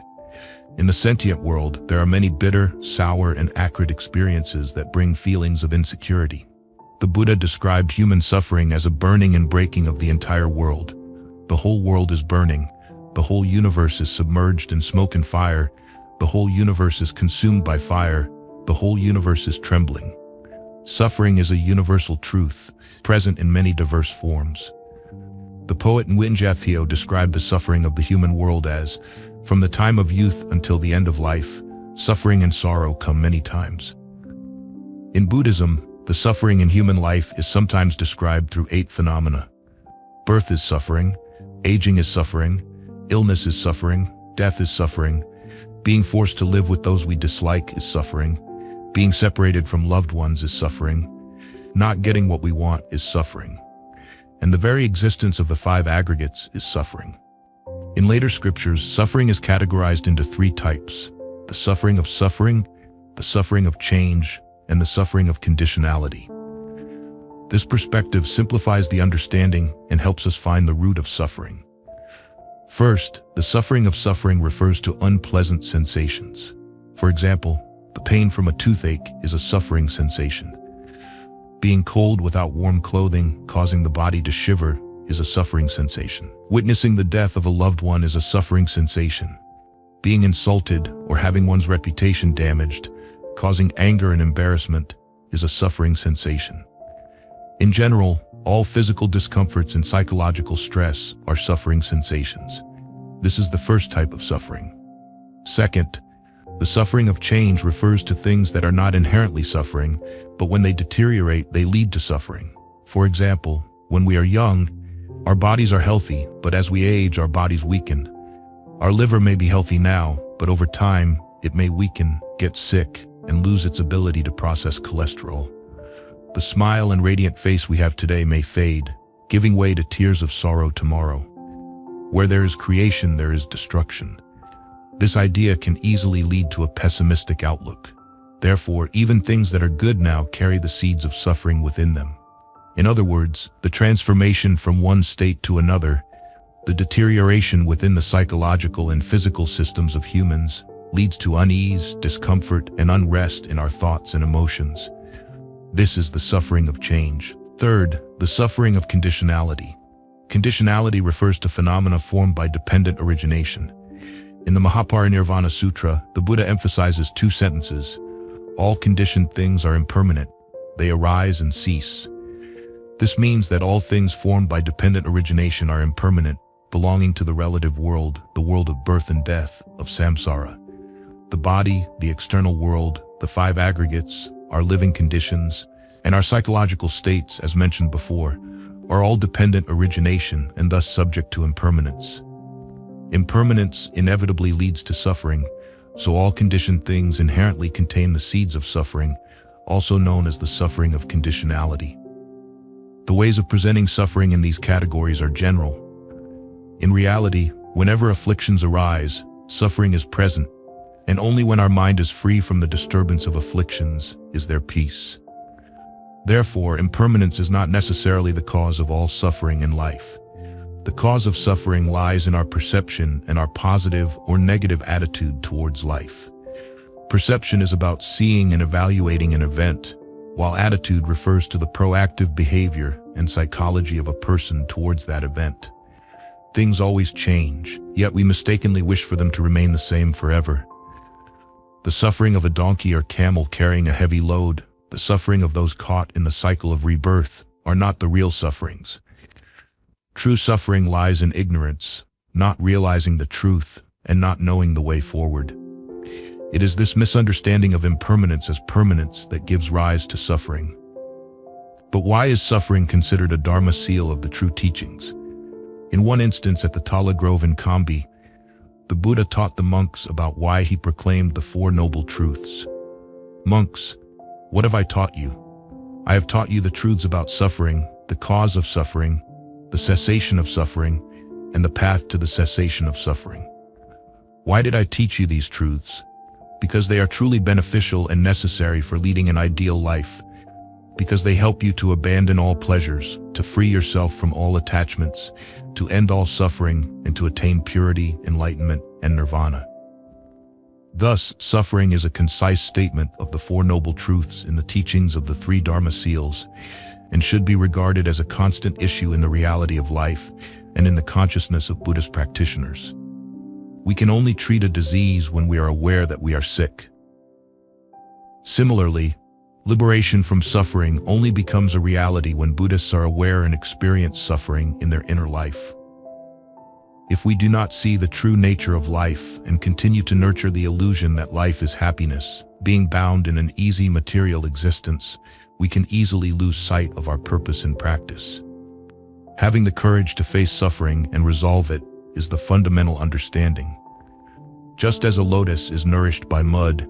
In the sentient world, there are many bitter, sour, and acrid experiences that bring feelings of insecurity. The Buddha described human suffering as a burning and breaking of the entire world. The whole world is burning. The whole universe is submerged in smoke and fire. The whole universe is consumed by fire. The whole universe is trembling. Suffering is a universal truth, present in many diverse forms. The poet Nguyen described the suffering of the human world as, from the time of youth until the end of life, suffering and sorrow come many times. In Buddhism, the suffering in human life is sometimes described through 8 phenomena. Birth is suffering, aging is suffering, illness is suffering, death is suffering, being forced to live with those we dislike is suffering, being separated from loved ones is suffering, not getting what we want is suffering, and the very existence of the 5 aggregates is suffering. In later scriptures, suffering is categorized into 3 types: the suffering of change, and the suffering of conditionality. This perspective simplifies the understanding and helps us find the root of suffering. First, the suffering of suffering refers to unpleasant sensations. For example, the pain from a toothache is a suffering sensation. Being cold without warm clothing, causing the body to shiver, is a suffering sensation. Witnessing the death of a loved one is a suffering sensation. Being insulted or having one's reputation damaged, causing anger and embarrassment, is a suffering sensation. In general, all physical discomforts and psychological stress are suffering sensations. This is the first type of suffering. Second, the suffering of change refers to things that are not inherently suffering, but when they deteriorate, they lead to suffering. For example, when we are young, our bodies are healthy, but as we age, our bodies weaken. Our liver may be healthy now, but over time, it may weaken, get sick, and lose its ability to process cholesterol. The smile and radiant face we have today may fade, giving way to tears of sorrow tomorrow. Where there is creation, there is destruction. This idea can easily lead to a pessimistic outlook. Therefore, even things that are good now carry the seeds of suffering within them. In other words, the transformation from one state to another, the deterioration within the psychological and physical systems of humans, leads to unease, discomfort, and unrest in our thoughts and emotions. This is the suffering of change. Third, the suffering of conditionality. Conditionality refers to phenomena formed by dependent origination. In the Mahaparinirvana Sutra, the Buddha emphasizes 2 sentences. All conditioned things are impermanent. They arise and cease. This means that all things formed by dependent origination are impermanent, belonging to the relative world, the world of birth and death, of samsara. The body, the external world, the 5 aggregates, our living conditions, and our psychological states, as mentioned before, are all dependent origination and thus subject to impermanence. Impermanence inevitably leads to suffering, so all conditioned things inherently contain the seeds of suffering, also known as the suffering of conditionality. The ways of presenting suffering in these categories are general. In reality, whenever afflictions arise, suffering is present, and only when our mind is free from the disturbance of afflictions is there peace. Therefore, impermanence is not necessarily the cause of all suffering in life. The cause of suffering lies in our perception and our positive or negative attitude towards life. Perception is about seeing and evaluating an event, while attitude refers to the proactive behavior and psychology of a person towards that event. Things always change, yet we mistakenly wish for them to remain the same forever. The suffering of a donkey or camel carrying a heavy load, the suffering of those caught in the cycle of rebirth, are not the real sufferings. True suffering lies in ignorance, not realizing the truth and not knowing the way forward. It is this misunderstanding of impermanence as permanence that gives rise to suffering. But why is suffering considered a Dharma seal of the true teachings? In one instance at the Tala Grove in Kambi, the Buddha taught the monks about why he proclaimed the Four Noble Truths. Monks, what have I taught you? I have taught you the truths about suffering, the cause of suffering, the cessation of suffering, and the path to the cessation of suffering. Why did I teach you these truths? Because they are truly beneficial and necessary for leading an ideal life. Because they help you to abandon all pleasures, to free yourself from all attachments, to end all suffering, and to attain purity, enlightenment, and nirvana. Thus, suffering is a concise statement of the Four Noble Truths in the teachings of the three Dharma seals, and should be regarded as a constant issue in the reality of life and in the consciousness of Buddhist practitioners. We can only treat a disease when we are aware that we are sick. Similarly, liberation from suffering only becomes a reality when Buddhists are aware and experience suffering in their inner life. If we do not see the true nature of life and continue to nurture the illusion that life is happiness, being bound in an easy material existence, we can easily lose sight of our purpose in practice. Having the courage to face suffering and resolve it is the fundamental understanding. Just as a lotus is nourished by mud,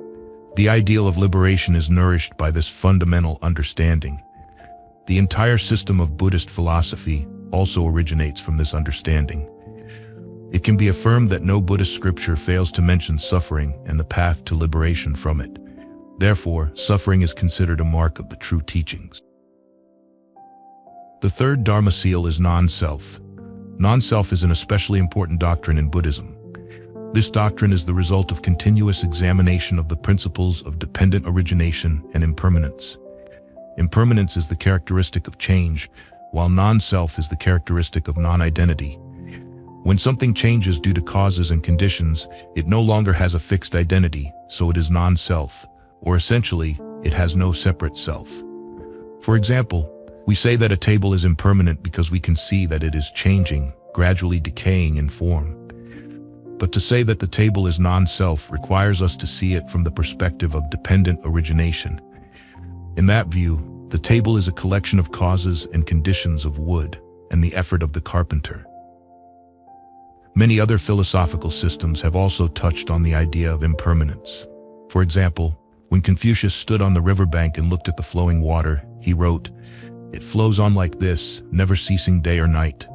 the ideal of liberation is nourished by this fundamental understanding. The entire system of Buddhist philosophy also originates from this understanding. It can be affirmed that no Buddhist scripture fails to mention suffering and the path to liberation from it. Therefore, suffering is considered a mark of the true teachings. The third Dharma seal is non-self. Non-self is an especially important doctrine in Buddhism. This doctrine is the result of continuous examination of the principles of dependent origination and impermanence. Impermanence is the characteristic of change, while non-self is the characteristic of non-identity. When something changes due to causes and conditions, it no longer has a fixed identity, so it is non-self, or essentially, it has no separate self. For example, we say that a table is impermanent because we can see that it is changing, gradually decaying in form. But to say that the table is non-self requires us to see it from the perspective of dependent origination. In that view, the table is a collection of causes and conditions of wood and the effort of the carpenter. Many other philosophical systems have also touched on the idea of impermanence. For example, when Confucius stood on the riverbank and looked at the flowing water, he wrote, "It flows on like this, never ceasing day or night."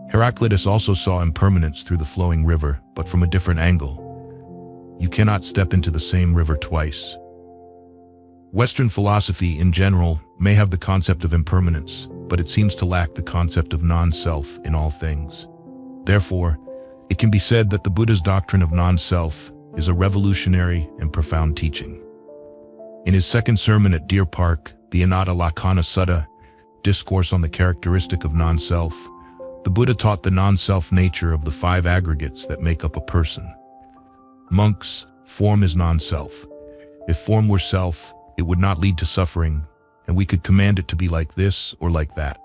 Heraclitus also saw impermanence through the flowing river, but from a different angle. You cannot step into the same river twice. Western philosophy in general may have the concept of impermanence, but it seems to lack the concept of non-self in all things. Therefore, it can be said that the Buddha's doctrine of non-self is a revolutionary and profound teaching. In his second sermon at Deer Park, the Anatta Lakkhana Sutta, Discourse on the Characteristic of Non-Self, the Buddha taught the non-self nature of the five aggregates that make up a person. Monks, form is non-self. If form were self, it would not lead to suffering, and we could command it to be like this or like that.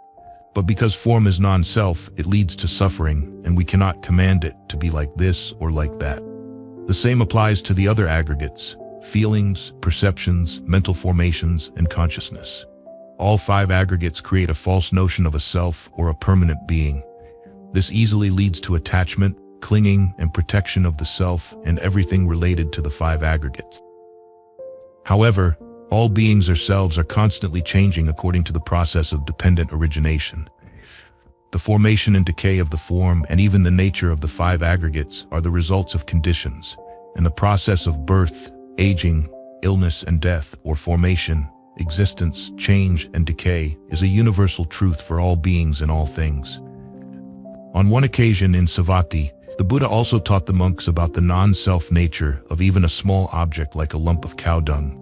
But because form is non-self, it leads to suffering, and we cannot command it to be like this or like that. The same applies to the other aggregates: feelings, perceptions, mental formations, and consciousness. All five aggregates create a false notion of a self or a permanent being. This easily leads to attachment, clinging, and protection of the self and everything related to the five aggregates. However, all beings or selves are constantly changing according to the process of dependent origination. The formation and decay of the form and even the nature of the five aggregates are the results of conditions, and the process of birth, aging, illness and death, or formation, existence, change, and decay is a universal truth for all beings and all things. On one occasion in Savatthi, the Buddha also taught the monks about the non-self nature of even a small object like a lump of cow dung.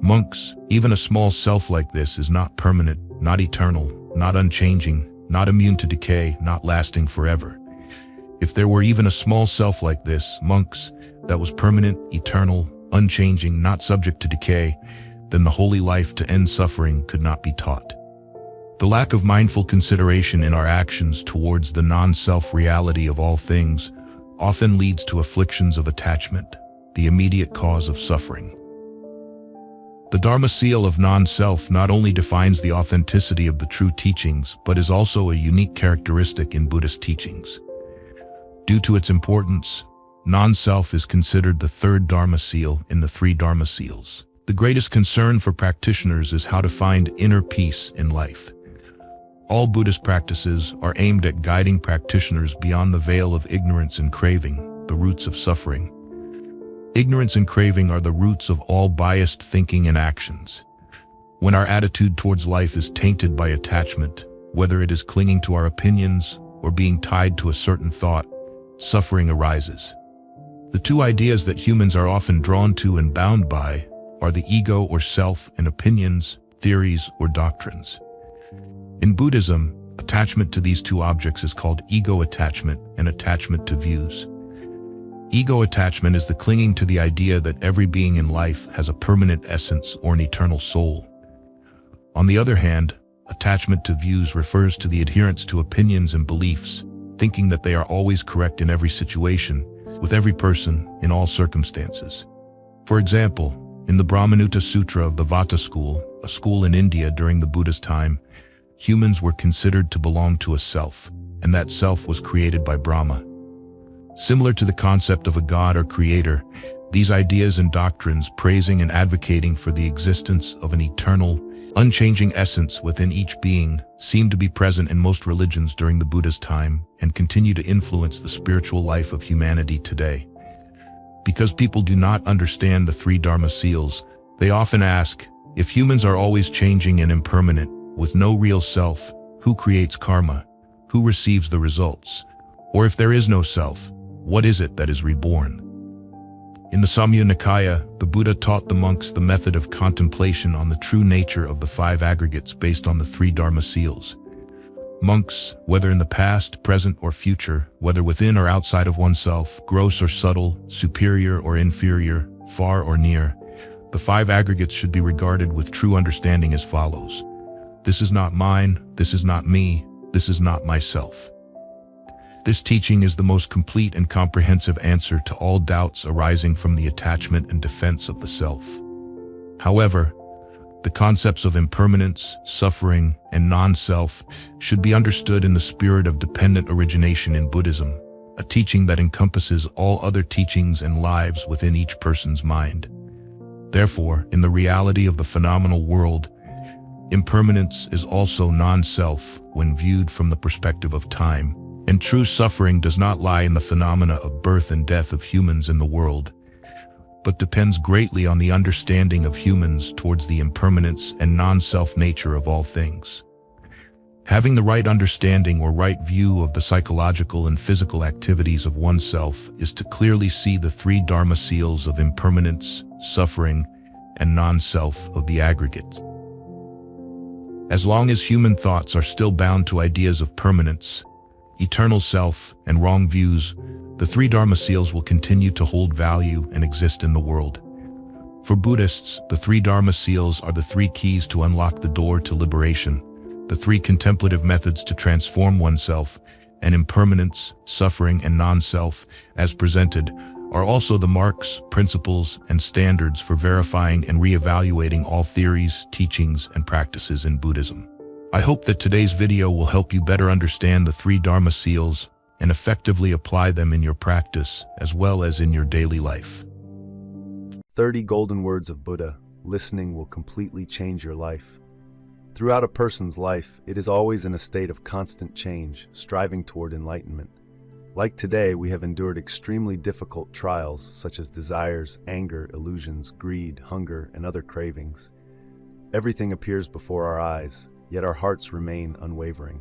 Monks, even a small self like this is not permanent, not eternal, not unchanging, not immune to decay, not lasting forever. If there were even a small self like this, monks, that was permanent, eternal, unchanging, not subject to decay, then the holy life to end suffering could not be taught. The lack of mindful consideration in our actions towards the non-self reality of all things often leads to afflictions of attachment, the immediate cause of suffering. The Dharma seal of non-self not only defines the authenticity of the true teachings, but is also a unique characteristic in Buddhist teachings. Due to its importance, non-self is considered the third Dharma seal in the three Dharma seals. The greatest concern for practitioners is how to find inner peace in life. All Buddhist practices are aimed at guiding practitioners beyond the veil of ignorance and craving, the roots of suffering. Ignorance and craving are the roots of all biased thinking and actions. When our attitude towards life is tainted by attachment, whether it is clinging to our opinions or being tied to a certain thought, suffering arises. The two ideas that humans are often drawn to and bound by are the ego or self and opinions, theories, or doctrines. In Buddhism, attachment to these two objects is called ego attachment and attachment to views. Ego attachment is the clinging to the idea that every being in life has a permanent essence or an eternal soul. On the other hand, attachment to views refers to the adherence to opinions and beliefs, thinking that they are always correct in every situation, with every person, in all circumstances. For example, in the Brahmanuta Sutra of the Vata school, a school in India during the Buddha's time, humans were considered to belong to a self, and that self was created by Brahma. Similar to the concept of a god or creator, these ideas and doctrines praising and advocating for the existence of an eternal, unchanging essence within each being seem to be present in most religions during the Buddha's time and continue to influence the spiritual life of humanity today. Because people do not understand the three Dharma seals, they often ask, if humans are always changing and impermanent, with no real self, who creates karma? Who receives the results? Or if there is no self, what is it that is reborn? In the Samyutta Nikaya, the Buddha taught the monks the method of contemplation on the true nature of the five aggregates based on the three Dharma seals. Monks, whether in the past, present, or future, whether within or outside of oneself, gross or subtle, superior or inferior, far or near, the five aggregates should be regarded with true understanding as follows. This is not mine, this is not me, this is not myself. This teaching is the most complete and comprehensive answer to all doubts arising from the attachment and defense of the self. However, the concepts of impermanence, suffering, and non-self should be understood in the spirit of dependent origination in Buddhism, a teaching that encompasses all other teachings and lives within each person's mind. Therefore, in the reality of the phenomenal world, impermanence is also non-self when viewed from the perspective of time, and true suffering does not lie in the phenomena of birth and death of humans in the world, but depends greatly on the understanding of humans towards the impermanence and non-self nature of all things. Having the right understanding or right view of the psychological and physical activities of oneself is to clearly see the three Dharma seals of impermanence, suffering, and non-self of the aggregates. As long as human thoughts are still bound to ideas of permanence, eternal self, and wrong views, the three Dharma seals will continue to hold value and exist in the world. For Buddhists, the three Dharma seals are the three keys to unlock the door to liberation, the three contemplative methods to transform oneself, and impermanence, suffering, and non-self, as presented, are also the marks, principles, and standards for verifying and re-evaluating all theories, teachings, and practices in Buddhism. I hope that today's video will help you better understand the three Dharma seals and effectively apply them in your practice as well as in your daily life. 30 Golden Words of Buddha. Listening will completely change your life. Throughout a person's life, it is always in a state of constant change, striving toward enlightenment. Like today, we have endured extremely difficult trials such as desires, anger, illusions, greed, hunger, and other cravings. Everything appears before our eyes, yet our hearts remain unwavering.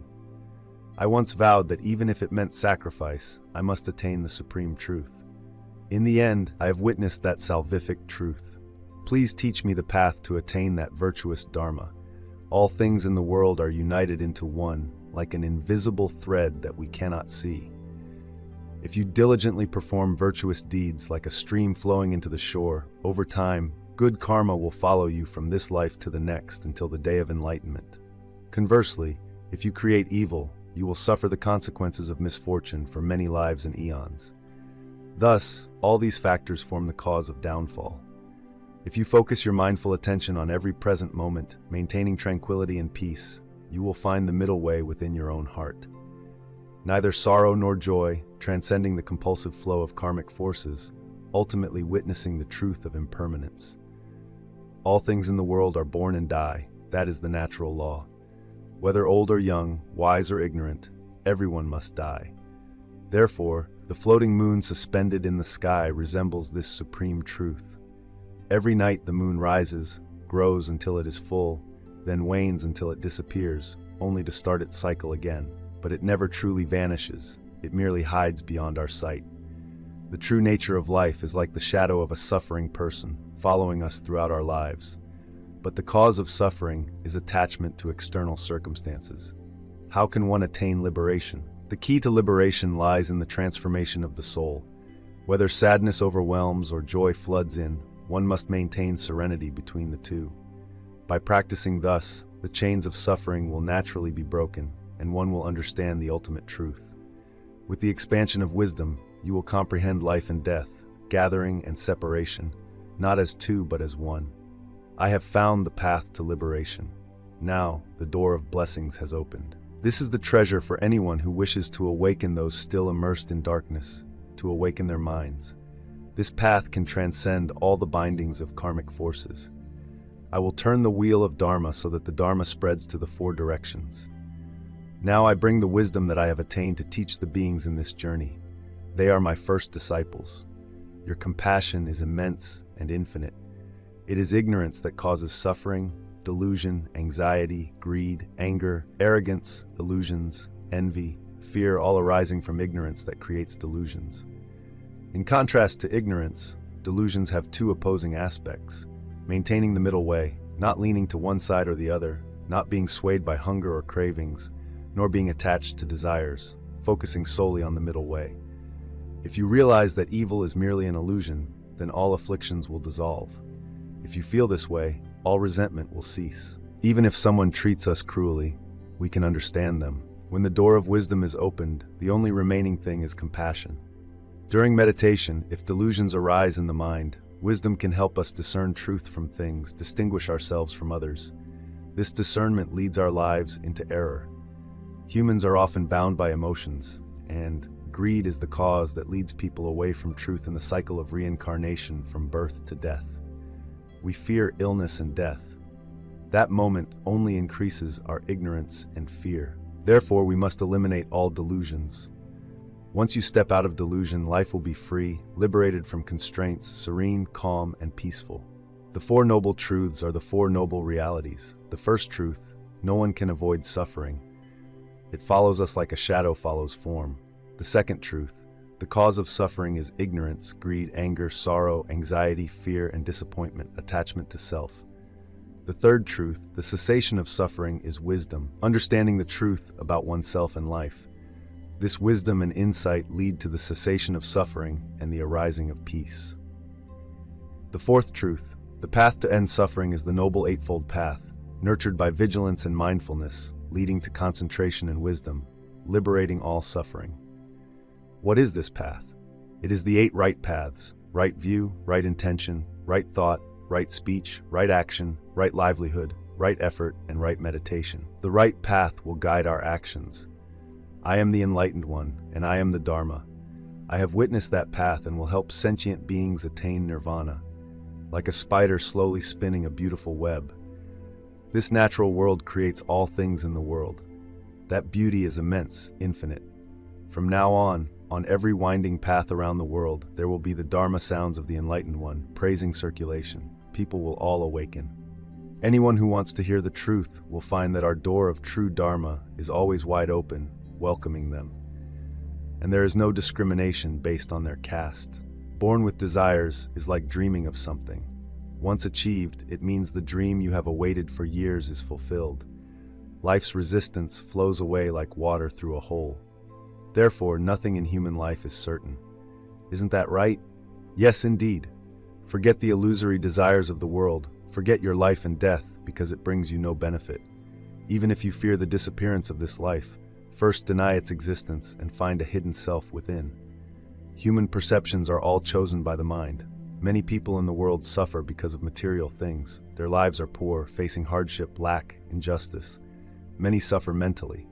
I once vowed that even if it meant sacrifice, I must attain the supreme truth. In the end, I have witnessed that salvific truth. Please teach me the path to attain that virtuous Dharma. All things in the world are united into one, like an invisible thread that we cannot see. If you diligently perform virtuous deeds like a stream flowing into the shore, over time, good karma will follow you from this life to the next until the day of enlightenment. Conversely, if you create evil, you will suffer the consequences of misfortune for many lives and eons. Thus, all these factors form the cause of downfall. If you focus your mindful attention on every present moment, maintaining tranquility and peace, you will find the middle way within your own heart. Neither sorrow nor joy, transcending the compulsive flow of karmic forces, ultimately witnessing the truth of impermanence. All things in the world are born and die. That is the natural law. Whether old or young, wise or ignorant, everyone must die. Therefore, the floating moon suspended in the sky resembles this supreme truth. Every night the moon rises, grows until it is full, then wanes until it disappears, only to start its cycle again. But it never truly vanishes, it merely hides beyond our sight. The true nature of life is like the shadow of a suffering person, following us throughout our lives. But the cause of suffering is attachment to external circumstances. How can one attain liberation? The key to liberation lies in the transformation of the soul. Whether sadness overwhelms or joy floods in, one must maintain serenity between the two. By practicing thus, the chains of suffering will naturally be broken, and one will understand the ultimate truth. With the expansion of wisdom, you will comprehend life and death, gathering and separation, not as two but as one. I have found the path to liberation. Now, the door of blessings has opened. This is the treasure for anyone who wishes to awaken those still immersed in darkness, to awaken their minds. This path can transcend all the bindings of karmic forces. I will turn the wheel of Dharma so that the Dharma spreads to the four directions. Now I bring the wisdom that I have attained to teach the beings in this journey. They are my first disciples. Your compassion is immense and infinite. It is ignorance that causes suffering, delusion, anxiety, greed, anger, arrogance, illusions, envy, fear, all arising from ignorance that creates delusions. In contrast to ignorance, delusions have two opposing aspects: maintaining the middle way, not leaning to one side or the other, not being swayed by hunger or cravings, nor being attached to desires, focusing solely on the middle way. If you realize that evil is merely an illusion, then all afflictions will dissolve. If you feel this way, all resentment will cease. Even if someone treats us cruelly, we can understand them. When the door of wisdom is opened, the only remaining thing is compassion. During meditation, if delusions arise in the mind, wisdom can help us discern truth from things, distinguish ourselves from others. This discernment leads our lives into error. Humans are often bound by emotions, and greed is the cause that leads people away from truth in the cycle of reincarnation from birth to death. We fear illness and death. That moment only increases our ignorance and fear. Therefore, we must eliminate all delusions. Once you step out of delusion, life will be free, liberated from constraints, serene, calm, and peaceful. The Four Noble Truths are the Four Noble Realities. The first truth: no one can avoid suffering. It follows us like a shadow follows form. The second truth: the cause of suffering is ignorance, greed, anger, sorrow, anxiety, fear, and disappointment, attachment to self. The third truth: the cessation of suffering is wisdom, understanding the truth about oneself and life. This wisdom and insight lead to the cessation of suffering and the arising of peace. The fourth truth: the path to end suffering is the Noble Eightfold Path, nurtured by vigilance and mindfulness, leading to concentration and wisdom, liberating all suffering. What is this path? It is the 8 right paths: right view, right intention, right thought, right speech, right action, right livelihood, right effort, and right meditation. The right path will guide our actions. I am the enlightened one, and I am the Dharma. I have witnessed that path and will help sentient beings attain nirvana, like a spider slowly spinning a beautiful web. This natural world creates all things in the world. That beauty is immense, infinite. From now on every winding path around the world, there will be the Dharma sounds of the enlightened one, praising circulation. People will all awaken. Anyone who wants to hear the truth will find that our door of true Dharma is always wide open, welcoming them. And there is no discrimination based on their caste. Born with desires is like dreaming of something. Once achieved, it means the dream you have awaited for years is fulfilled. Life's resistance flows away like water through a hole. Therefore, nothing in human life is certain. Isn't that right? Yes, indeed. Forget the illusory desires of the world. Forget your life and death, because it brings you no benefit. Even if you fear the disappearance of this life, first deny its existence and find a hidden self within. Human perceptions are all chosen by the mind. Many people in the world suffer because of material things. Their lives are poor, facing hardship, lack, injustice. Many suffer mentally.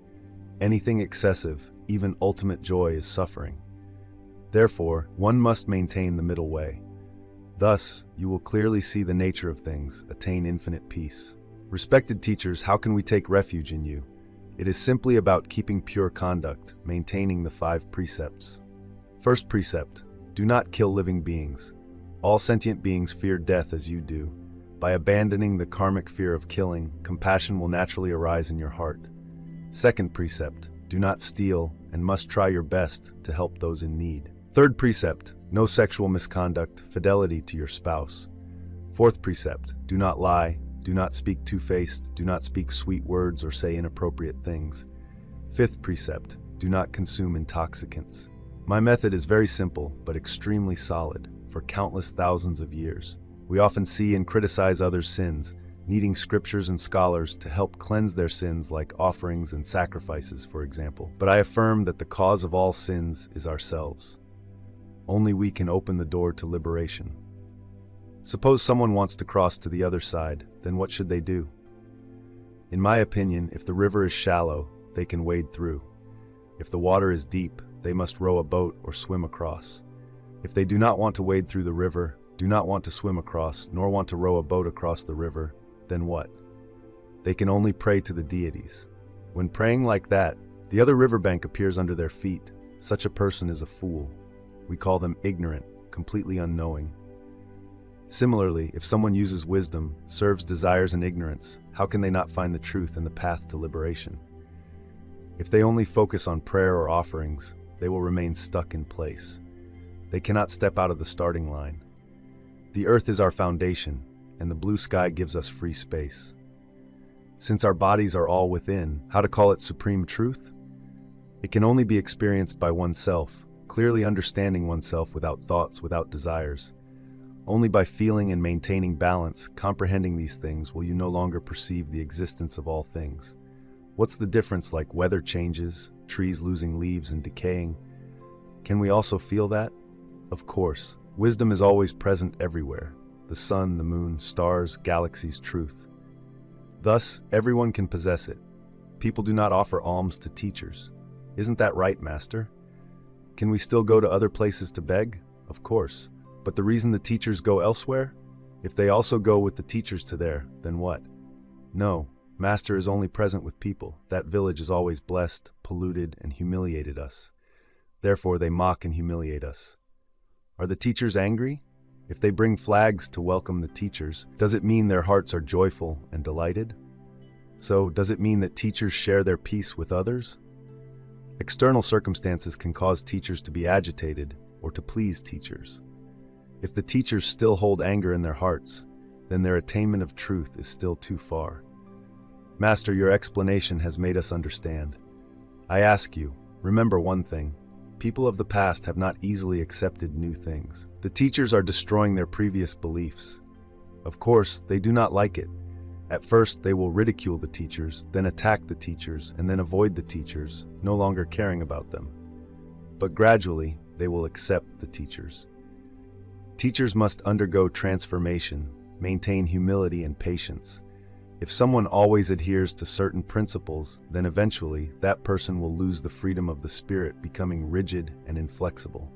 Anything excessive, even ultimate joy, is suffering. Therefore, one must maintain the middle way. Thus, you will clearly see the nature of things, attain infinite peace. Respected teachers, how can we take refuge in you? It is simply about keeping pure conduct, maintaining the 5 precepts. First precept, do not kill living beings. All sentient beings fear death as you do. By abandoning the karmic fear of killing, compassion will naturally arise in your heart. Second precept, do not steal and must try your best to help those in need. Third precept, no sexual misconduct, fidelity to your spouse. Fourth precept, do not lie, do not speak two-faced, do not speak sweet words or say inappropriate things. Fifth precept, do not consume intoxicants. My method is very simple, but extremely solid. For countless thousands of years, we often see and criticize others' sins, needing scriptures and scholars to help cleanse their sins, like offerings and sacrifices, for example. But I affirm that the cause of all sins is ourselves. Only we can open the door to liberation. Suppose someone wants to cross to the other side, then what should they do? In my opinion, if the river is shallow, they can wade through. If the water is deep, they must row a boat or swim across. If they do not want to wade through the river, do not want to swim across, nor want to row a boat across the river, then what? They can only pray to the deities. When praying like that, the other riverbank appears under their feet. Such a person is a fool. We call them ignorant, completely unknowing. Similarly, if someone uses wisdom, serves desires and ignorance, how can they not find the truth and the path to liberation? If they only focus on prayer or offerings, they will remain stuck in place. They cannot step out of the starting line. The earth is our foundation, and the blue sky gives us free space. Since our bodies are all within, how to call it supreme truth? It can only be experienced by oneself, clearly understanding oneself without thoughts, without desires. Only by feeling and maintaining balance, comprehending these things, will you no longer perceive the existence of all things. What's the difference, like weather changes, trees losing leaves and decaying? Can we also feel that? Of course, wisdom is always present everywhere. The sun, the moon, stars, galaxies, truth. Thus, everyone can possess it. People do not offer alms to teachers. Isn't that right, Master? Can we still go to other places to beg? Of course. But the reason the teachers go elsewhere? If they also go with the teachers to there, then what? No, Master is only present with people. That village is always blessed, polluted, and humiliated us. Therefore, they mock and humiliate us. Are the teachers angry? If they bring flags to welcome the teachers, does it mean their hearts are joyful and delighted? So, does it mean that teachers share their peace with others? External circumstances can cause teachers to be agitated or to please teachers. If the teachers still hold anger in their hearts, then their attainment of truth is still too far. Master, your explanation has made us understand. I ask you, remember one thing. People of the past have not easily accepted new things. The teachers are destroying their previous beliefs. Of course, they do not like it. At first, they will ridicule the teachers, then attack the teachers, and then avoid the teachers, no longer caring about them. But gradually, they will accept the teachers. Teachers must undergo transformation, maintain humility and patience. If someone always adheres to certain principles, then eventually that person will lose the freedom of the spirit, becoming rigid and inflexible.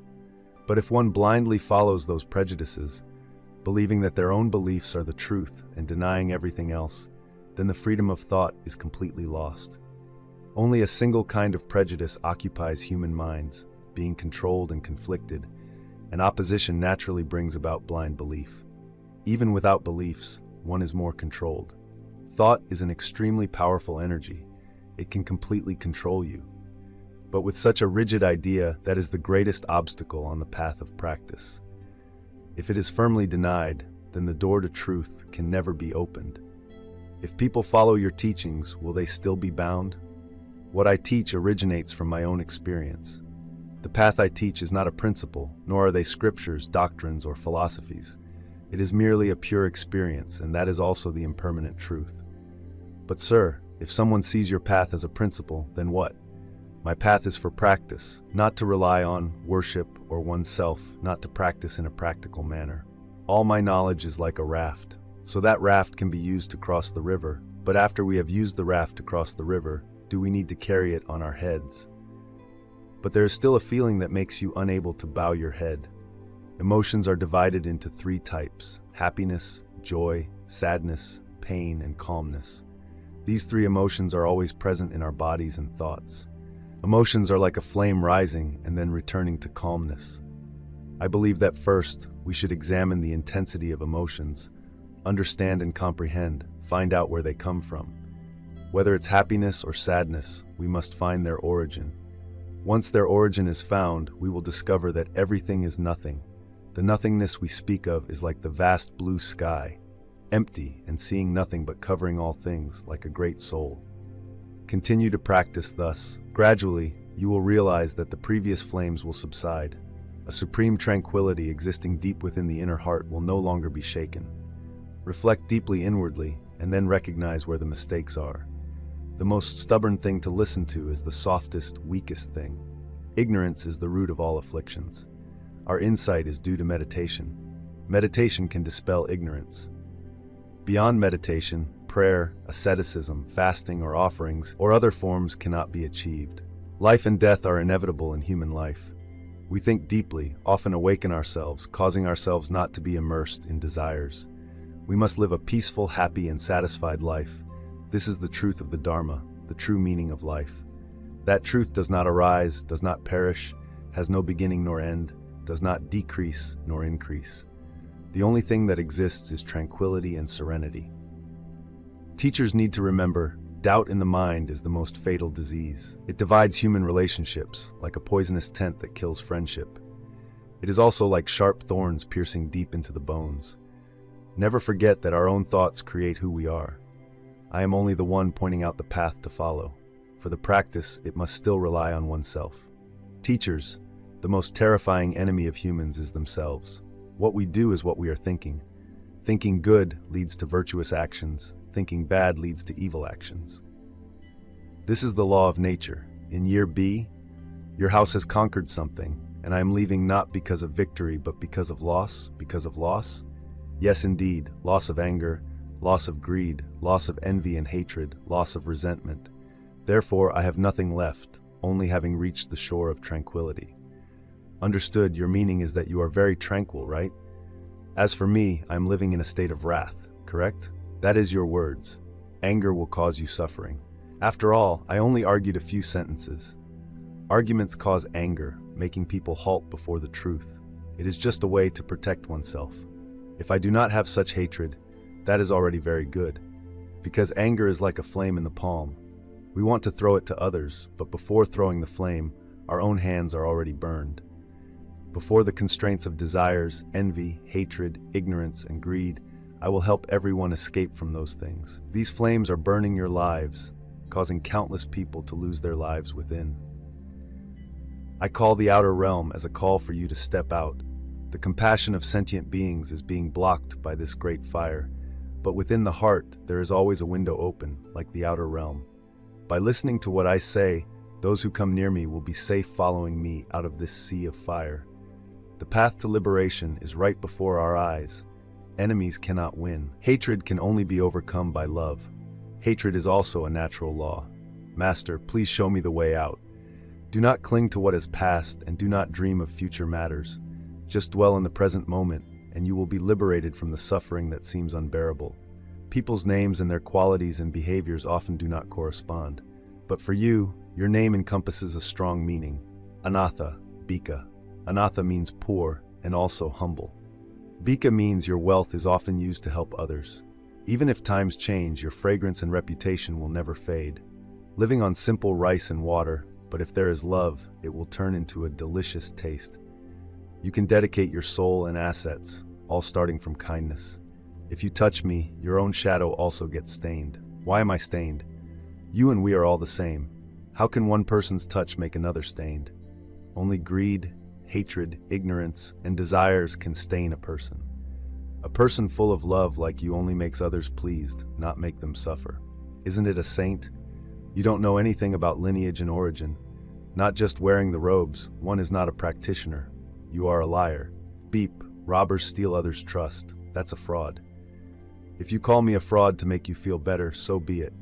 But if one blindly follows those prejudices, believing that their own beliefs are the truth and denying everything else, then the freedom of thought is completely lost. Only a single kind of prejudice occupies human minds, being controlled and conflicted, and opposition naturally brings about blind belief. Even without beliefs, one is more controlled. Thought is an extremely powerful energy. It can completely control you. But with such a rigid idea, that is the greatest obstacle on the path of practice. If it is firmly denied, then the door to truth can never be opened. If people follow your teachings, will they still be bound? What I teach originates from my own experience. The path I teach is not a principle, nor are they scriptures, doctrines, or philosophies. It is merely a pure experience, and that is also the impermanent truth. But sir, if someone sees your path as a principle, then what? My path is for practice, not to rely on, worship, or oneself, not to practice in a practical manner. All my knowledge is like a raft, so that raft can be used to cross the river, but after we have used the raft to cross the river, do we need to carry it on our heads? But there is still a feeling that makes you unable to bow your head. Emotions are divided into 3 types: happiness, joy, sadness, pain, and calmness. These 3 emotions are always present in our bodies and thoughts. Emotions are like a flame rising and then returning to calmness. I believe that first, we should examine the intensity of emotions, understand and comprehend, find out where they come from. Whether it's happiness or sadness, we must find their origin. Once their origin is found, we will discover that everything is nothing. The nothingness we speak of is like the vast blue sky, empty and seeing nothing but covering all things like a great soul. Continue to practice thus. Gradually, you will realize that the previous flames will subside. A supreme tranquility existing deep within the inner heart will no longer be shaken. Reflect deeply inwardly and then recognize where the mistakes are. The most stubborn thing to listen to is the softest, weakest thing. Ignorance is the root of all afflictions. Our insight is due to meditation. Meditation can dispel ignorance. Beyond meditation, prayer, asceticism, fasting, or offerings, or other forms cannot be achieved. Life and death are inevitable in human life. We think deeply, often awaken ourselves, causing ourselves not to be immersed in desires. We must live a peaceful, happy, and satisfied life. This is the truth of the Dharma, the true meaning of life. That truth does not arise, does not perish, has no beginning nor end, does not decrease nor increase. The only thing that exists is tranquility and serenity. Teachers need to remember, doubt in the mind is the most fatal disease. It divides human relationships, like a poisonous tent that kills friendship. It is also like sharp thorns piercing deep into the bones. Never forget that our own thoughts create who we are. I am only the one pointing out the path to follow. For the practice, it must still rely on oneself. Teachers, the most terrifying enemy of humans is themselves. What we do is what we are thinking. Thinking good leads to virtuous actions. Thinking bad leads to evil actions. This is the law of nature. In year B, your house has conquered something, and I am leaving not because of victory, but because of loss. Because of loss? Yes, indeed, loss of anger, loss of greed, loss of envy and hatred, loss of resentment. Therefore, I have nothing left, only having reached the shore of tranquility. Understood, your meaning is that you are very tranquil, right? As for me, I am living in a state of wrath, correct? That is your words. Anger will cause you suffering. After all, I only argued a few sentences. Arguments cause anger, making people halt before the truth. It is just a way to protect oneself. If I do not have such hatred, that is already very good. Because anger is like a flame in the palm. We want to throw it to others, but before throwing the flame, our own hands are already burned. Before the constraints of desires, envy, hatred, ignorance, and greed, I will help everyone escape from those things. These flames are burning your lives, causing countless people to lose their lives within. I call the outer realm as a call for you to step out. The compassion of sentient beings is being blocked by this great fire, but within the heart there is always a window open, like the outer realm. By listening to what I say, those who come near me will be safe following me out of this sea of fire. The path to liberation is right before our eyes. Enemies cannot win. Hatred can only be overcome by love. Hatred is also a natural law. Master, please show me the way out. Do not cling to what is past and do not dream of future matters. Just dwell in the present moment, and you will be liberated from the suffering that seems unbearable. People's names and their qualities and behaviors often do not correspond. But for you, your name encompasses a strong meaning. Anatha, Bika. Anatha means poor and also humble. Bika means your wealth is often used to help others. Even if times change, your fragrance and reputation will never fade. Living on simple rice and water, but if there is love, it will turn into a delicious taste. You can dedicate your soul and assets, all starting from kindness. If you touch me, your own shadow also gets stained. Why am I stained? You and we are all the same. How can one person's touch make another stained? Only greed, hatred, ignorance, and desires can stain a person. A person full of love like you only makes others pleased, not make them suffer. Isn't it a saint? You don't know anything about lineage and origin. Not just wearing the robes, one is not a practitioner. You are a liar. Beep, robbers steal others' trust. That's a fraud. If you call me a fraud to make you feel better, so be it.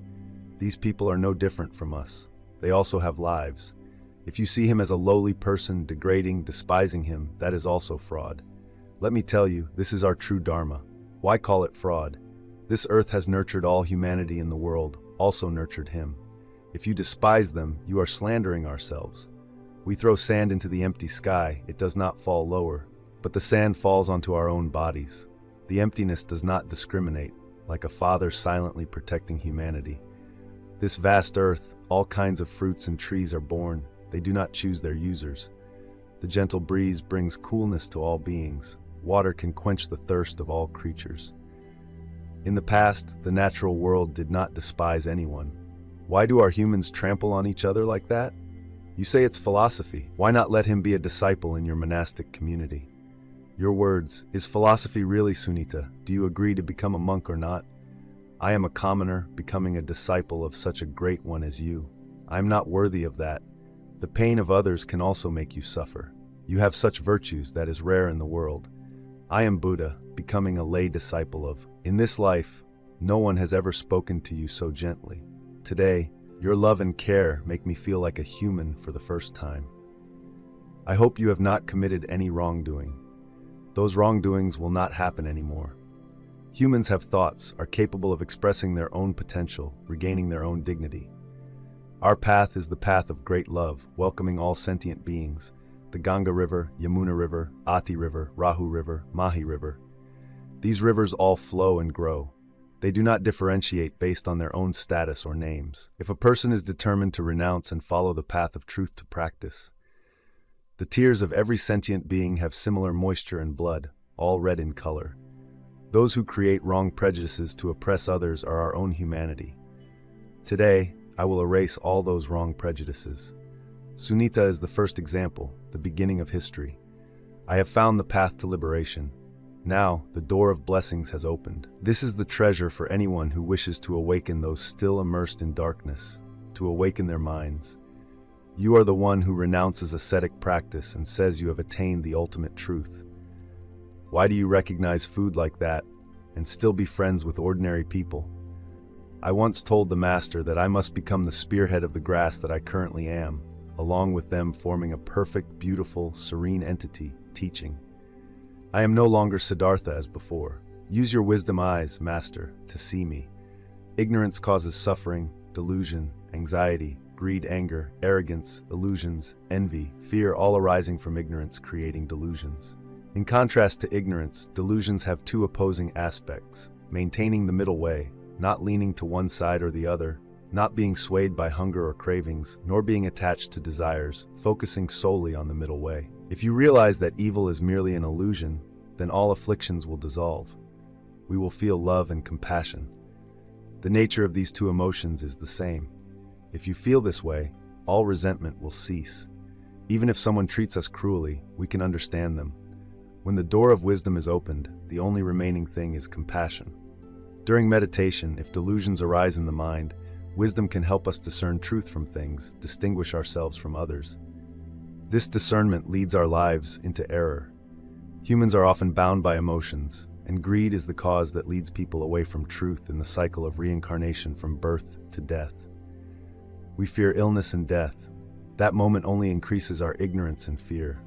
These people are no different from us. They also have lives. If you see him as a lowly person, degrading, despising him, that is also fraud. Let me tell you, this is our true Dharma. Why call it fraud? This earth has nurtured all humanity in the world, also nurtured him. If you despise them, you are slandering ourselves. We throw sand into the empty sky, it does not fall lower, but the sand falls onto our own bodies. The emptiness does not discriminate, like a father silently protecting humanity. This vast earth, all kinds of fruits and trees are born. They do not choose their users. The gentle breeze brings coolness to all beings. Water can quench the thirst of all creatures. In the past, the natural world did not despise anyone. Why do our humans trample on each other like that? You say it's philosophy. Why not let him be a disciple in your monastic community? Your words, is philosophy really Sunita? Do you agree to become a monk or not? I am a commoner, becoming a disciple of such a great one as you. I am not worthy of that. The pain of others can also make you suffer. You have such virtues that is rare in the world. I am Buddha, becoming a lay disciple of. In this life, no one has ever spoken to you so gently. Today, your love and care make me feel like a human for the first time. I hope you have not committed any wrongdoing. Those wrongdoings will not happen anymore. Humans have thoughts, are capable of expressing their own potential, regaining their own dignity. Our path is the path of great love, welcoming all sentient beings. The Ganga River, Yamuna River, Ati River, Rahu River, Mahi River. These rivers all flow and grow. They do not differentiate based on their own status or names. If a person is determined to renounce and follow the path of truth to practice, the tears of every sentient being have similar moisture and blood, all red in color. Those who create wrong prejudices to oppress others are our own humanity. Today, I will erase all those wrong prejudices. Sunita is the first example, the beginning of history. I have found the path to liberation. Now, the door of blessings has opened. This is the treasure for anyone who wishes to awaken those still immersed in darkness, to awaken their minds. You are the one who renounces ascetic practice and says you have attained the ultimate truth. Why do you recognize food like that and still be friends with ordinary people? I once told the master that I must become the spearhead of the grass that I currently am, along with them forming a perfect, beautiful, serene entity, teaching. I am no longer Siddhartha as before. Use your wisdom eyes, master, to see me. Ignorance causes suffering, delusion, anxiety, greed, anger, arrogance, illusions, envy, fear, all arising from ignorance, creating delusions. In contrast to ignorance, delusions have two opposing aspects: maintaining the middle way, not leaning to one side or the other, not being swayed by hunger or cravings, nor being attached to desires, focusing solely on the middle way. If you realize that evil is merely an illusion, then all afflictions will dissolve. We will feel love and compassion. The nature of these two emotions is the same. If you feel this way, all resentment will cease. Even if someone treats us cruelly, we can understand them. When the door of wisdom is opened, the only remaining thing is compassion. During meditation, if delusions arise in the mind, wisdom can help us discern truth from things, distinguish ourselves from others. This discernment leads our lives into error. Humans are often bound by emotions, and greed is the cause that leads people away from truth in the cycle of reincarnation from birth to death. We fear illness and death. That moment only increases our ignorance and fear.